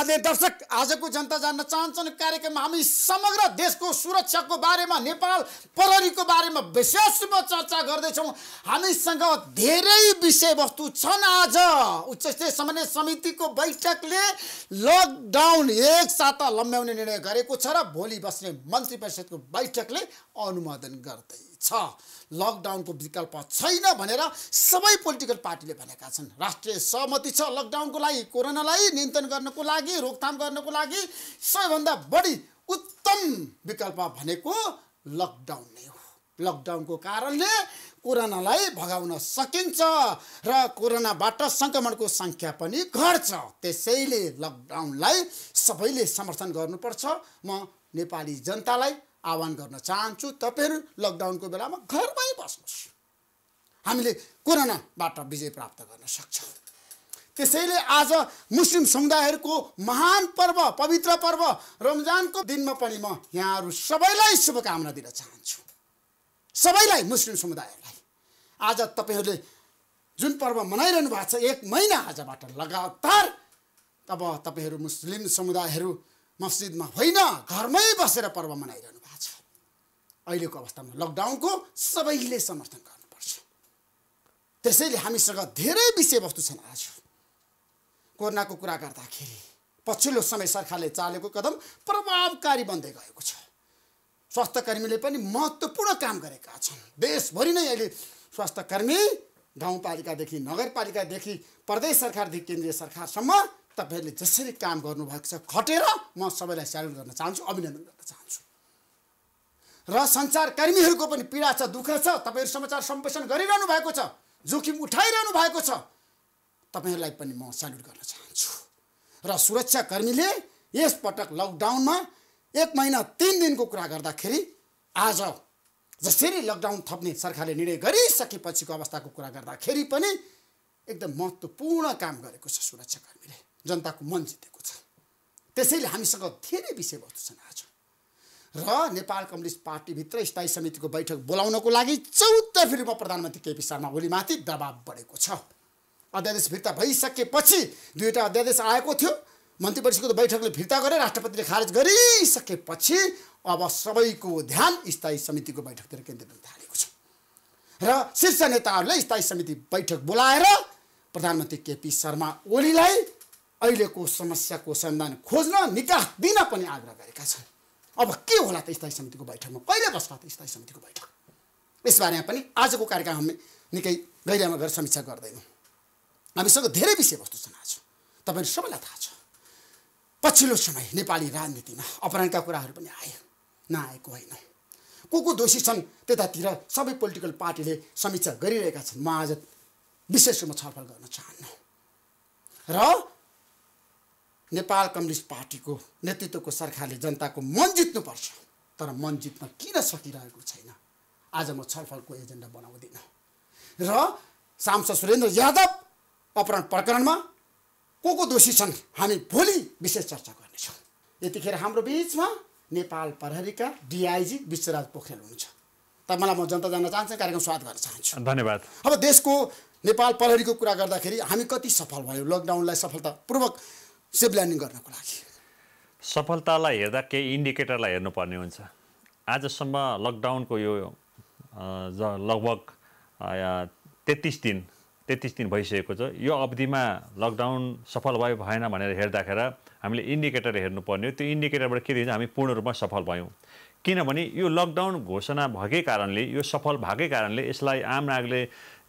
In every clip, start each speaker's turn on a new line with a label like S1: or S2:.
S1: आदरणीय दर्शक, आजको जनता जान्न चाहन्छन् कार्यक्रममा हामी समग्र देशको सुरक्षाको बारेमा, नेपाल प्रहरीको बारेमा विशेष रूपमा चर्चा गर्दैछौँ। हामीसँग धेरै विषयवस्तु छन्। आज उच्चस्तरीय समन्वय समितिको बैठकले लकडाउन एक साता लम्ब्याउने निर्णय गरेको छ र भोलि बस्ने मन्त्री परिषदको बैठकले अनुमोदन गर्दैछ। लकडाउनको विकल्प छैन भनेर सबै पोलिटिकल पार्टीले भनेका छन्। राष्ट्रिय सहमति छ लकडाउनको लागि, कोरोनालाई नियन्त्रण गर्नको लागि, रोकथाम गर्नको लागि सबैभन्दा बढी उत्तम विकल्प भनेको लकडाउन नै हो। लकडाउनको कारणले कोरोनालाई भगाउन सकिन्छ र कोरोनाबाट सङ्क्रमणको सङ्ख्या पनि घट्छ। त्यसैले लकडाउनलाई सबैले समर्थन गर्नुपर्छ। म नेपाली जनतालाई आह्वान गर्न चाहन्छु, तपाईहरु लकडाउनको बेलामा घरमै बस्नुस्। हामीले कोरोनाबाट विजय प्राप्त गर्न सक्छौँ। त्यसैले आज मुस्लिम समुदायहरूको महान पर्व, पवित्र पर्व रमजानको दिनमा पनि म यहाँहरू सबैलाई शुभकामना दिन चाहन्छु। सबैलाई, मुस्लिम समुदायलाई आज तपाईहरुले जुन पर्व मनाइरहनु भएको छ, एक महिना आजबाट लगातार, अब तपाईहरु मुस्लिम समुदायहरू मस्जिदमा होइन घरमै बसेर पर्व मनाइरहनु भएको छ। अहिलेको अवस्थामा लकडाउनको सबैले समर्थन गर्नुपर्छ। त्यसैले हामीसँग धेरै विषयवस्तु छन्। आज कोरोनाको कुरा गर्दाखेरि पछिल्लो समय सरकारले चालेको कदम प्रभावकारी बन्दै गएको छ। स्वास्थ्यकर्मीले पनि महत्त्वपूर्ण काम गरेका छन्। देशभरि नै अहिले स्वास्थ्यकर्मी गाउँपालिकादेखि नगरपालिकादेखि प्रदेश सरकारदेखि केन्द्रीय सरकारसम्म तपाईहरुले जसरी काम गर्नुभएको छ खटेर, म सबैलाई स्यालुट गर्न चाहन्छु, अभिनन्दन गर्न चाहन्छु। र सञ्चारकर्मीहरूको पनि पीडा छ, दुःख छ। तपाईहरु समाचार सम्प्रेषण गरिरहनु भएको छ, जोखिम उठाइरहनु भएको छ, तपाईहरुलाई पनि म स्यालुट गर्न चाहन्छु। र सुरक्षाकर्मीले यस पटक लकडाउनमा 1 महिना 3 दिनको कुरा गर्दाखेरि आज जसरी लकडाउन थप्ने सरकारले निर्णय गरिसकेपछिको अवस्थाको कुरा गर्दाखेरि पनि एकदम महत्त्वपूर्ण काम गरेको छ सुरक्षाकर्मीले, जनताको मन जितेको छ। त्यसैले हामीसँग धेरै विषयवस्तु छन्। आज र नेपाल कम्युनिस्ट पार्टीभित्र स्थायी समितिको बैठक बोलाउनको लागि चौतर्फी रूपमा प्रधानमन्त्री केपी शर्मा ओलीमाथि दबाब बढेको छ। अध्यादेश फिर्ता भइसकेपछि 2वटा अध्यादेश आएको थियो, मन्त्री परिषदको बैठकले फिर्ता गरे, राष्ट्रपतिले खारेज गरिसकेपछि अब सबैको ध्यान स्थायी समितिको बैठकतिर केन्द्रित हुन थालेको छ र शीर्ष नेताहरूले स्थायी समिति बैठक बोलाएर प्रधानमन्त्री केपी शर्मा ओलीलाई अहिलेको समस्याको समाधान खोज्न, निकास दिन पनि आग्रह गरेका छन्। अब के होला त स्थायी समितिको बैठकमा, कहिले बस्ला त स्थायी समितिको बैठक, यसबारेमा पनि आजको कार्यक्रम हामी निकै गहिराइमा गएर समीक्षा गर्दैनौँ। हामीसँग धेरै विषयवस्तु छन्। आज तपाईहरु सबैलाई थाहा छ पछिल्लो समय नेपाली राजनीतिमा अपराधका कुराहरू पनि आए, नआएको होइन। को दोषी छन् त्यतातिर सबै पोलिटिकल पार्टीले समीक्षा गरिरहेका छन्। म आज विशेष रूपमा छलफल गर्न चाहन्न र नेपाल कम्युनिस्ट पार्टीको नेतृत्वको सरकारले जनताको मन जित्नुपर्छ, तर मन जित्न किन सकिरहेको छैन, आज म छलफलको एजेन्डा बनाउँदिनँ। र सांसद सुरेन्द्र यादव अपराध प्रकरणमा को दोषी छन् हामी भोलि विशेष चर्चा गर्नेछौँ। यतिखेर हाम्रो बीचमा नेपाल प्रहरीका डिआइजी विश्वराज पोखरेल हुनुहुन्छ। मलाई म जनता जान्न चाहन्छु, कार्यक्रम स्वागत गर्न चाहन्छु।
S2: धन्यवाद।
S1: अब देशको नेपाल प्रहरीको कुरा गर्दाखेरि हामी कति सफल भयो लकडाउनलाई सफलतापूर्वक सेफ ल्यान्डिङ गर्नको लागि?
S2: सफलतालाई हेर्दा केही इन्डिकेटरलाई हेर्नुपर्ने हुन्छ। आजसम्म लकडाउनको यो लगभग 33 दिन भइसकेको छ। यो अवधिमा लकडाउन सफल भयो भएन भनेर हेर्दाखेरि हामीले इन्डिकेटर हेर्नुपर्ने हो। त्यो इन्डिकेटरबाट के दिन्छ, हामी पूर्ण रूपमा सफल भयौँ। किनभने यो लकडाउन घोषणा भएकै कारणले, यो सफल भएकै कारणले, यसलाई आम नागरिकले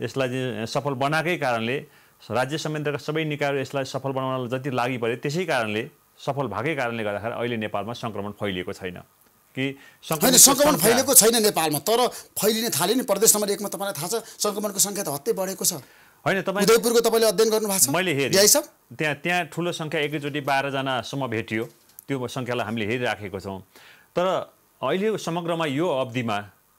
S2: यसलाई सफल बनाएकै कारणले, राज्य संयन्त्रका सबै निकायहरू यसलाई सफल बनाउनलाई जति लागि परे त्यसै कारणले, सफल भएकै कारणले गर्दाखेरि अहिले नेपालमा सङ्क्रमण फैलिएको छैन। कि
S1: सङ्क्रमण फैलिएको छैन नेपालमा, तर फैलिन थाल्यो नि प्रदेश नम्बर 1 मा। तपाईँलाई थाहा छ सङ्क्रमणको सङ्ख्या त हत्तै बढेको छ।
S2: होइन, तपाईँ
S1: उदयपुरको तपाईँले अध्ययन गर्नुभएको छ?
S2: मैले हेरेँ, त्यहाँ ठुलो सङ्ख्या एकैचोटि 12 जनासम्म भेटियो। त्यो सङ्ख्यालाई हामीले हेरिराखेको छौँ। तर अहिले समग्रमा यो अवधिमा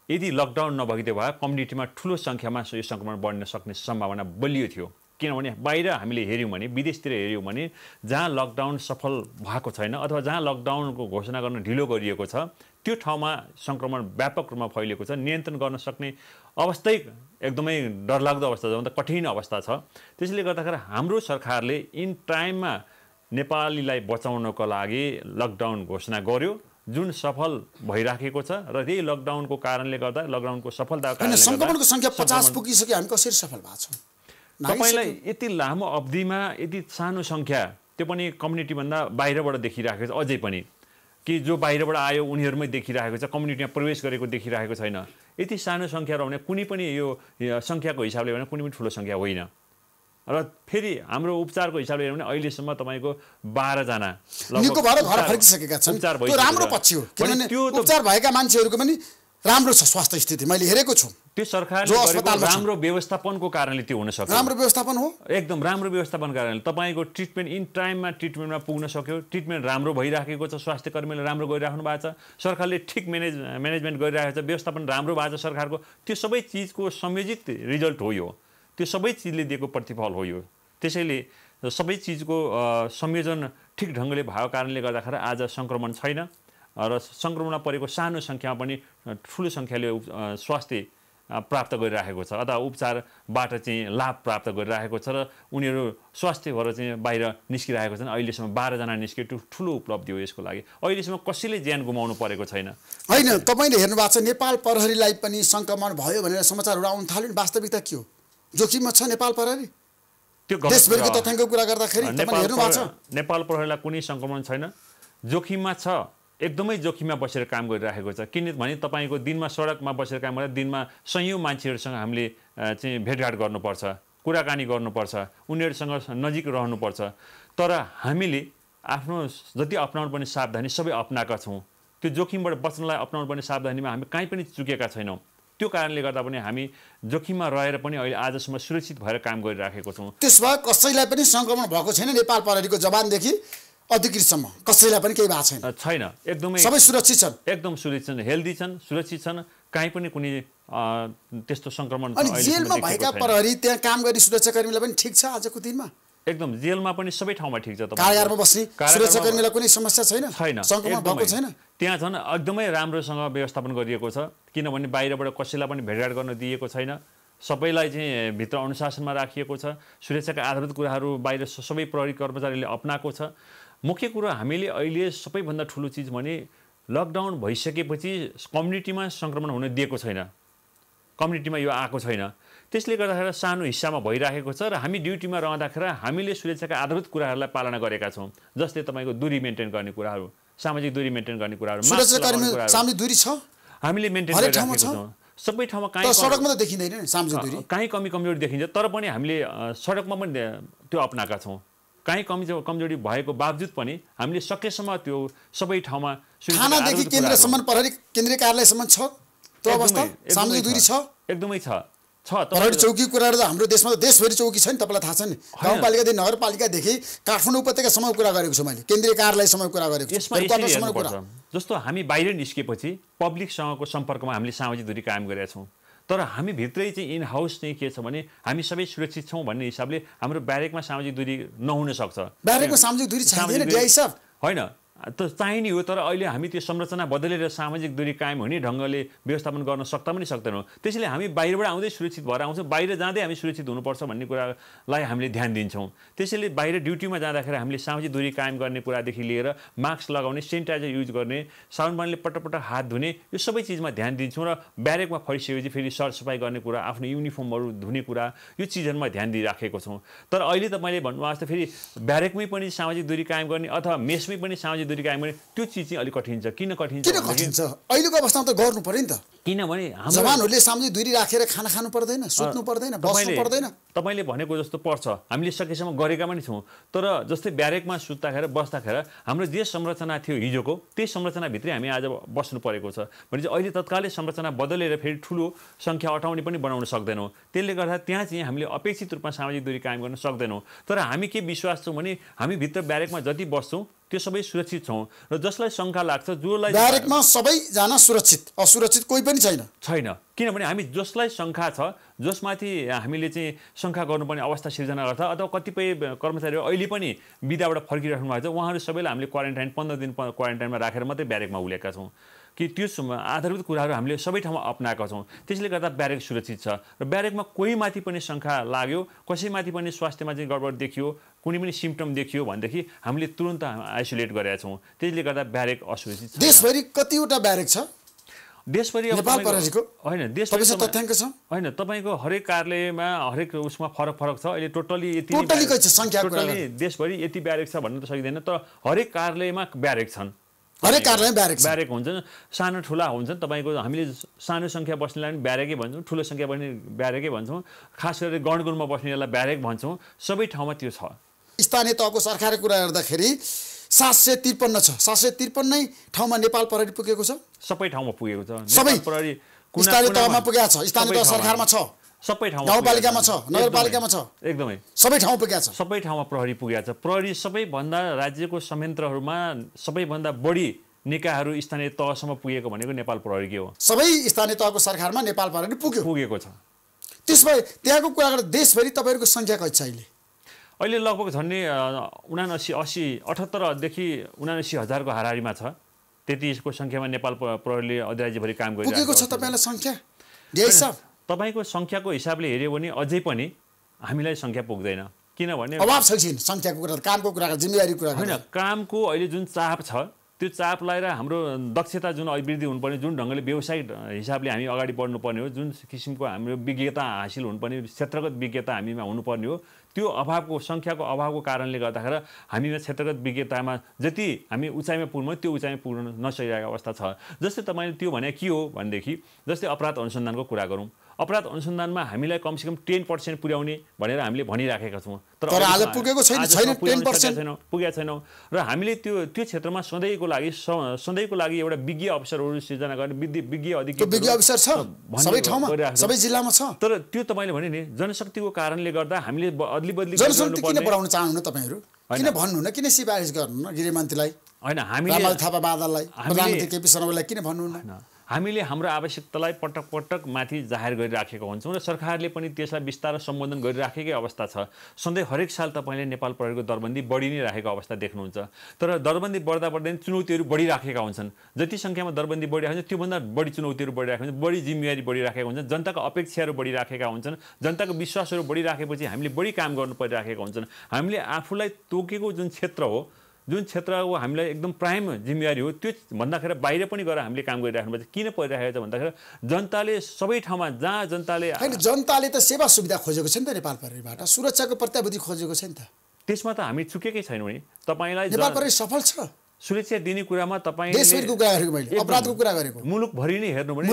S2: यदि लकडाउन नभइदियो भए कम्युनिटीमा ठुलो सङ्ख्यामा यो सङ्क्रमण बढ्न सक्ने सम्भावना बलियो थियो। किनभने बाहिर हामीले हेऱ्यौँ भने, विदेशतिर हेऱ्यौँ भने, जहाँ लकडाउन सफल भएको छैन अथवा जहाँ लकडाउनको घोषणा गर्न ढिलो गरिएको छ, त्यो ठाउँमा सङ्क्रमण व्यापक रूपमा फैलिएको छ। नियन्त्रण गर्न सक्ने अवस्थै एकदमै डरलाग्दो अवस्था छ, कठिन अवस्था छ। त्यसैले गर्दाखेरि हाम्रो सरकारले इन टाइममा नेपालीलाई बचाउनको लागि लकडाउन घोषणा गर्यो, जुन सफल भइराखेको छ र यही लकडाउनको कारणले गर्दा लकडाउनको सफलताको कारणले गर्दा
S1: संक्रमणको संख्या 50 पुगिसक्यो, हामी कसरी सफल भएको छौँ?
S2: तपाईलाई यति लामो अवधिमा यति सानो संख्या, त्यो पनि कम्युनिटीभन्दा बाहिरबाट देखिराखेको छ, अझै पनि कि जो बाहिरबाट आयो उनीहरूमै देखिरहेको छ, कम्युनिटीमा प्रवेश गरेको देखिरहेको छैन। यति सानो संख्या रहने कुनै पनि यो संख्याको हिसाबले भने कुनै पनि ठुलो संख्या होइन। र फेरि हाम्रो उपचारको हिसाबले हेर्यो भने अहिलेसम्म तपाईँको 12 जना
S1: निको भएर घर फर्किसकेका छन्। त्यो राम्रो पक्ष हो, किनभने उपचार भएका मान्छेहरूको पनि राम्रो छ स्वास्थ्य स्थिति, मैले हेरेको छु।
S2: त्यो सरकारले गरेको राम्रो व्यवस्थापनको कारणले त्यो हुन सक्यो।
S1: राम्रो व्यवस्थापन हो,
S2: एकदम राम्रो व्यवस्थापन कारणले तपाईँको ट्रिटमेन्ट इन टाइममा ट्रिटमेन्टमा पुग्न सक्यो, ट्रिटमेन्ट राम्रो भइराखेको छ, स्वास्थ्य कर्मीले राम्रो गरिराख्नु भएको छ, सरकारले ठिक म्यानेजमेन्ट गरिरहेको छ, व्यवस्थापन राम्रो भएको छ सरकारको। त्यो सबै चिजको संयोजित रिजल्ट हो यो, त्यो सबै चिजले दिएको प्रतिफल हो यो। त्यसैले सबै चिजको संयोजन ठिक ढङ्गले भएको कारणले गर्दाखेरि आज सङ्क्रमण छैन र सङ्क्रमणमा परेको सानो सङ्ख्यामा पनि ठुलो सङ्ख्याले स्वास्थ्य प्राप्त गरिरहेको छ अथवा उपचारबाट चाहिँ लाभ प्राप्त गरिरहेको छ र उनीहरू स्वास्थ्य भएर चाहिँ बाहिर निस्किरहेको छन्। अहिलेसम्म 12 जना निस्के ठुलो उपलब्धि हो यसको लागि। अहिलेसम्म कसैले ज्यान गुमाउनु परेको छैन।
S1: होइन, तपाईँले हेर्नु भएको छ नेपाल प्रहरीलाई पनि सङ्क्रमण भयो भनेर समाचारहरू आउन थाल्यो नि, वास्तविकता के हो? जोखिममा छ नेपाल प्रहरी?
S2: त्यो
S1: देशभरिको तथ्याङ्कको कुरा गर्दाखेरि तपाईँले हेर्नु भएको छ
S2: नेपाल प्रहरीलाई कुनै सङ्क्रमण छैन, जोखिममा छ, एकदमै जोखिममा बसेर काम गरिरहेको छ। किनभने तपाईँको दिनमा सडकमा बसेर काम गर्दा दिनमा सयौँ मान्छेहरूसँग हामीले चाहिँ भेटघाट गर्नुपर्छ, कुराकानी गर्नुपर्छ, उनीहरूसँग नजिक रहनुपर्छ। तर हामीले आफ्नो जति अपनाउनु पर्ने सावधानी सबै अपनाएका छौँ। त्यो जोखिमबाट बच्नलाई अपनाउनु पर्ने सावधानीमा हामी कहीँ पनि चुकेका छैनौँ। त्यो कारणले गर्दा पनि हामी जोखिममा रहेर पनि अहिले आजसम्म सुरक्षित भएर काम गरिराखेको छौँ।
S1: त्यसमा कसैलाई पनि सङ्क्रमण भएको छैन नेपाल प्रहरीको जवानदेखि अधिकृतसम्म कसैलाई पनि केही भएको छैन?
S2: छैन, एकदमै
S1: सबै सुरक्षित छन्,
S2: एकदम सुरक्षित छन्, हेल्दी छन्, सुरक्षित छन्, कहीँ पनि कुनै त्यस्तो सङ्क्रमण।
S1: अनि जेलमा भएका प्रहरी त्यहाँ काम गर्ने सुरक्षाकर्मीलाई पनि ठिक छ आजको दिनमा?
S2: एकदम जेलमा पनि सबै ठाउँमा ठिक छ।
S1: कारागारमा बस्ने सुरक्षाकर्मीलाई कुनै समस्या छैन?
S2: छैन,
S1: सङ्क्रमण भएको छैन।
S2: त्यहाँ झन् एकदमै राम्रोसँग व्यवस्थापन गरिएको छ, किनभने बाहिरबाट कसैलाई पनि भेटघाट गर्न दिएको छैन। सबैलाई चाहिँ भित्र अनुशासनमा राखिएको छ। सुरक्षाका आधारभूत कुराहरू बाहिर सबै प्रहरी कर्मचारीले अपनाएको छ। मुख्य कुरो हामीले अहिले सबैभन्दा ठुलो चिज भने लकडाउन भइसकेपछि कम्युनिटीमा सङ्क्रमण हुन दिएको छैन, कम्युनिटीमा यो आएको छैन। त्यसले गर्दाखेरि सानो हिस्सामा भइराखेको छ र हामी ड्युटीमा रहँदाखेरि हामीले सुरक्षाका आधारभूत कुराहरूलाई पालना गरेका छौँ। जस्तै तपाईँको दूरी मेन्टेन गर्ने कुराहरू, सामाजिक दूरी मेन्टेन गर्ने कुराहरू,
S1: सामाजिक दूरी छ हामीले
S2: मेन्टेन गरिराखेको छौँ सबै ठाउँमा। कहीँ
S1: सडकमा त देखिँदैन सामाजिक दूरी,
S2: कहीँ कमी कमजोरी देखिन्छ, तर पनि हामीले सडकमा पनि त्यो अपनाएका छौँ। कहीँ कमजोरी भएको बावजुद पनि हामीले सकेसम्म त्यो सबै ठाउँमा
S1: थानादेखि केन्द्रसम्म प्रहरी केन्द्रीय कार्यालयसम्म छ त्यो अवस्था, सामाजिक दूरी छ,
S2: एकदमै छ।
S1: प्रहरी चौकी कुराहरू त हाम्रो देशमा त देशभरि चौकी छ नि, तपाईँलाई थाहा छ नि। गाउँपालिकादेखि नगरपालिकादेखि काठमाडौँ उपत्यकासम्म कुरा गरेको छु मैले, केन्द्रीय कार्यालयसम्म कुरा गरेको छु।
S2: जस्तो हामी बाहिर निस्केपछि पब्लिकसँगको सम्पर्कमा हामीले सामाजिक दूरी कायम गरेका छौँ, तर हामी भित्रै चाहिँ इन हाउस चाहिँ के छ भने हामी सबै सुरक्षित छौँ भन्ने हिसाबले हाम्रो ब्यारेकमा सामाजिक दूरी नहुन सक्छ।
S1: ब्यारेकमा सामाजिक दूरी छैन डिआई साहब?
S2: होइन, त चाहिने हो, तर अहिले हामी त्यो संरचना बदलेर सामाजिक दूरी कायम हुने ढङ्गले व्यवस्थापन गर्न सक्दा पनि सक्दैनौँ। त्यसैले हामी बाहिरबाट आउँदै सुरक्षित भएर आउँछौँ, बाहिर जाँदै हामी सुरक्षित हुनुपर्छ भन्ने कुरालाई हामीले ध्यान दिन्छौँ। त्यसैले बाहिर ड्युटीमा जाँदाखेरि हामीले सामाजिक दूरी कायम गर्ने कुरादेखि लिएर मास्क लगाउने, सेनिटाइजर युज गर्ने, साबुन पानीले पटक हात धुने, यो सबै चिजमा ध्यान दिन्छौँ। र ब्यारेकमा फर्किसकेपछि फेरि सरसफाइ गर्ने कुरा, आफ्नो युनिफर्महरू धुने कुरा, यो चिजहरूमा ध्यान दिइराखेको छौँ। तर अहिले त मैले भन्नुभएको जस्तो फेरि ब्यारेकमै पनि सामाजिक दूरी कायम गर्ने अथवा मेसमै पनि सामाजिक दूरी कायम गर्ने, त्यो चिज चाहिँ अलिक कठिन छ। किन कठिन छ?
S1: अहिलेको अवस्थामा त गर्नु पर्यो नि त,
S2: किनभने
S1: जवानहरूले सामाजिक दूरी राखेर खाना खानु पर्दैन, सुत्नु पर्दैन, बस्नु पर्दैन।
S2: तपाईँले भनेको जस्तो पर्छ, हामीले सकेसम्म गरेका पनि छौँ। तर जस्तै ब्यारेकमा सुत्दाखेरि बस्दाखेरि हाम्रो जे संरचना थियो हिजोको, त्यही संरचनाभित्रै हामी आज बस्नु परेको छ भने चाहिँ अहिले तत्कालै संरचना बदलेर फेरि ठुलो सङ्ख्या अटाउने पनि बनाउन सक्दैनौँ। त्यसले गर्दा त्यहाँ चाहिँ हामीले अपेक्षित रूपमा सामाजिक दूरी कायम गर्न सक्दैनौँ। तर हामी के विश्वास छौँ भने हामी भित्र ब्यारेकमा जति बस्छौँ त्यो सबै सुरक्षित छौँ, र जसलाई शङ्का लाग्छ, जसलाई
S1: ब्यारेकमा सबैजना सुरक्षित, असुरक्षित कोही पनि छैन।
S2: किनभने हामी जसलाई शङ्का छ, जसमाथि हामीले चाहिँ शङ्का गर्नुपर्ने अवस्था सिर्जना गर्छ, अथवा कतिपय कर्मचारीहरू अहिले पनि बिदाबाट फर्किराख्नु भएको छ, उहाँहरू सबैलाई हामीले क्वारेन्टाइन 15 दिन क्वारेन्टाइनमा राखेर मात्रै ब्यारेकमा उलेका छौँ। कि त्यो आधारभूत कुराहरू हामीले सबै ठाउँमा अपनाएका छौँ। त्यसले गर्दा ब्यारेक सुरक्षित छ र ब्यारेकमा कोही माथि पनि शङ्का लाग्यो, कसैमाथि पनि स्वास्थ्यमा चाहिँ गडबड देखियो, कुनै पनि सिम्पटम देखियो भनेदेखि हामीले तुरन्त आइसोलेट गरेका छौँ। त्यसले गर्दा ब्यारेक असुरक्षित छ।
S1: देशभरि कतिवटा ब्यारेक छ
S2: देशभरि?
S1: नेपाल प्रहरीको
S2: होइन, देशभरि
S1: तथ्याङ्क छ?
S2: होइन, तपाईँको हरेक कार्यालयमा हरेक उसमा फरक छ। अहिले टोटली यति देशभरि यति ब्यारेक छ भन्न त सकिँदैन, तर हरेक कार्यालयमा ब्यारेक छन्।
S1: हरेक कार्यालयमा
S2: ब्यारेक हुन्छ, सानो ठुला हुन्छन्। तपाईँको हामीले सानो सङ्ख्या बस्नेलाई पनि ब्यारेकै भन्छौँ, ठुलो सङ्ख्या बस्ने ब्यारेकै भन्छौँ, खास गरेर गणगुणमा बस्नेलाई ब्यारेक भन्छौँ। सबै ठाउँमा त्यो छ।
S1: स्थानीय तहको सरकारको कुरा गर्दाखेरि 753 छ। 753 नै ठाउँमा नेपाल प्रहरी पुगेको छ।
S2: सबै ठाउँमा पुगेको छ।
S1: सबै
S2: प्रहरी
S1: स्थानीय तहमा पुगेको छ, स्थानीय तह सरकारमा छ,
S2: सबै ठाउँमा,
S1: गाउँपालिकामा छ, नगरपालिकामा छ,
S2: एकदमै
S1: सबै ठाउँमा पुगेको छ।
S2: सबै ठाउँमा प्रहरी पुगेको छ। प्रहरी सबैभन्दा राज्यको संयन्त्रहरूमा सबैभन्दा बढी निकायहरू स्थानीय तहसम्म पुगेको भनेको नेपाल प्रहरीकै हो।
S1: सबै स्थानीय तहको सरकारमा नेपाल प्रहरी
S2: पुगेको छ।
S1: त्यसमा त्यहाँको कुरा गर्दा देशभरि तपाईँहरूको सङ्ख्या कति छ अहिले?
S2: अहिले लगभग झन्डै 78देखि 79,000 को हाराहारीमा छ। त्यतिको सङ्ख्यामा नेपाल प्रहरीले अधिराज्यभरि काम गरिरहेको
S1: छ। तपाईँलाई सङ्ख्या हिसाब
S2: तपाईँको सङ्ख्याको हिसाबले हेऱ्यो भने अझै पनि हामीलाई सङ्ख्या पुग्दैन। किनभने
S1: अभाव छैन सङ्ख्याको कुरा, कामको कुरा, जिम्मेवारी कुरा
S2: होइन। कामको अहिले जुन चाप छ त्यो चाप लगाएर हाम्रो दक्षता जुन अभिवृद्धि हुनुपर्ने, जुन ढङ्गले व्यावसायिक हिसाबले हामी अगाडि बढ्नुपर्ने हो, जुन किसिमको हाम्रो विज्ञता हासिल हुनुपर्ने, क्षेत्रगत विज्ञता हामीमा हुनुपर्ने हो, त्यो अभावको सङ्ख्याको अभावको कारणले गर्दाखेरि हामीमा क्षेत्रगत विज्ञतामा जति हामी उचाइमा पुग्नु त्यो उचाइमा पुग्न नसकिरहेको अवस्था छ। जस्तै तपाईँले त्यो भने के हो भनेदेखि, जस्तै अपराध अनुसन्धानको कुरा गरौँ। अपराध अनुसन्धानमा हामीलाई कमसेकम 10% पुर्याउने भनेर हामीले भनिराखेका छौँ, तर
S1: आज पुगेको छैन। 10%
S2: पुगेका छैनौँ। र हामीले त्यो क्षेत्रमा सधैँको लागि एउटा विज्ञ अफसरहरू सिर्जना गर्ने विज्ञ
S1: अफसर छ सबै ठाउँमा, सबै जिल्लामा छ।
S2: तर त्यो तपाईँले भने नि जनशक्तिको कारणले गर्दा हामीले अदली बदली
S1: जनशक्ति किन बढाउन चाहनुहुन्न तपाईँहरू? किन भन्नुहुन्न, किन सिफारिस गर्नुहुन्न गृहमन्त्रीलाई,
S2: होइन हामीले
S1: थापा बादललाई, प्रधानमन्त्री केपी शर्मालाई किन भन्नुहुन्न?
S2: हामीले हाम्रो आवश्यकतालाई पटक पटक माथि जाहेर गरिराखेका हुन्छौँ र सरकारले पनि त्यसलाई बिस्तारै सम्बोधन गरिराखेकै अवस्था छ। सधैँ हरेक साल तपाईँले नेपाल प्रहरीको दरबन्दी बढी नै राखेको अवस्था देख्नुहुन्छ। तर दरबन्दी बढ्दा चुनौतीहरू बढिराखेका हुन्छन्। जति सङ्ख्यामा दरबन्दी बढिरहेको हुन्छ त्योभन्दा बढी चुनौतीहरू बढिरहेको हुन्छ, बढी जिम्मेवारी बढिराखेका हुन्छन्, जनताको अपेक्षाहरू बढिराखेका हुन्छन्, जनताको विश्वासहरू बढिराखेपछि हामीले बढी काम गर्नु परिराखेका हुन्छन्। हामीले आफूलाई तोकेको जुन क्षेत्र हो, जुन क्षेत्रको हामीलाई एकदम प्राइम जिम्मेवारी हो, त्यो भन्दाखेरि बाहिर पनि गएर हामीले काम गरिराख्नुपर्छ। किन परिरहेको छ भन्दाखेरि जनताले सबै ठाउँमा जहाँ
S1: जनताले त सेवा सुविधा खोजेको छ नि त नेपाल प्रहरीबाट, सुरक्षाको प्रत्याभूति खोजेको छ नि त।
S2: त्यसमा त हामी चुकेकै छैनौँ नि। तपाईँलाई
S1: नेपाल प्रहरी सफल छ
S2: सुरक्षा दिने कुरामा। तपाईँ
S1: देशभरिको कुरा गरेको, मैले अपराधको कुरा गरेको,
S2: मुलुकभरि नै हेर्नु भने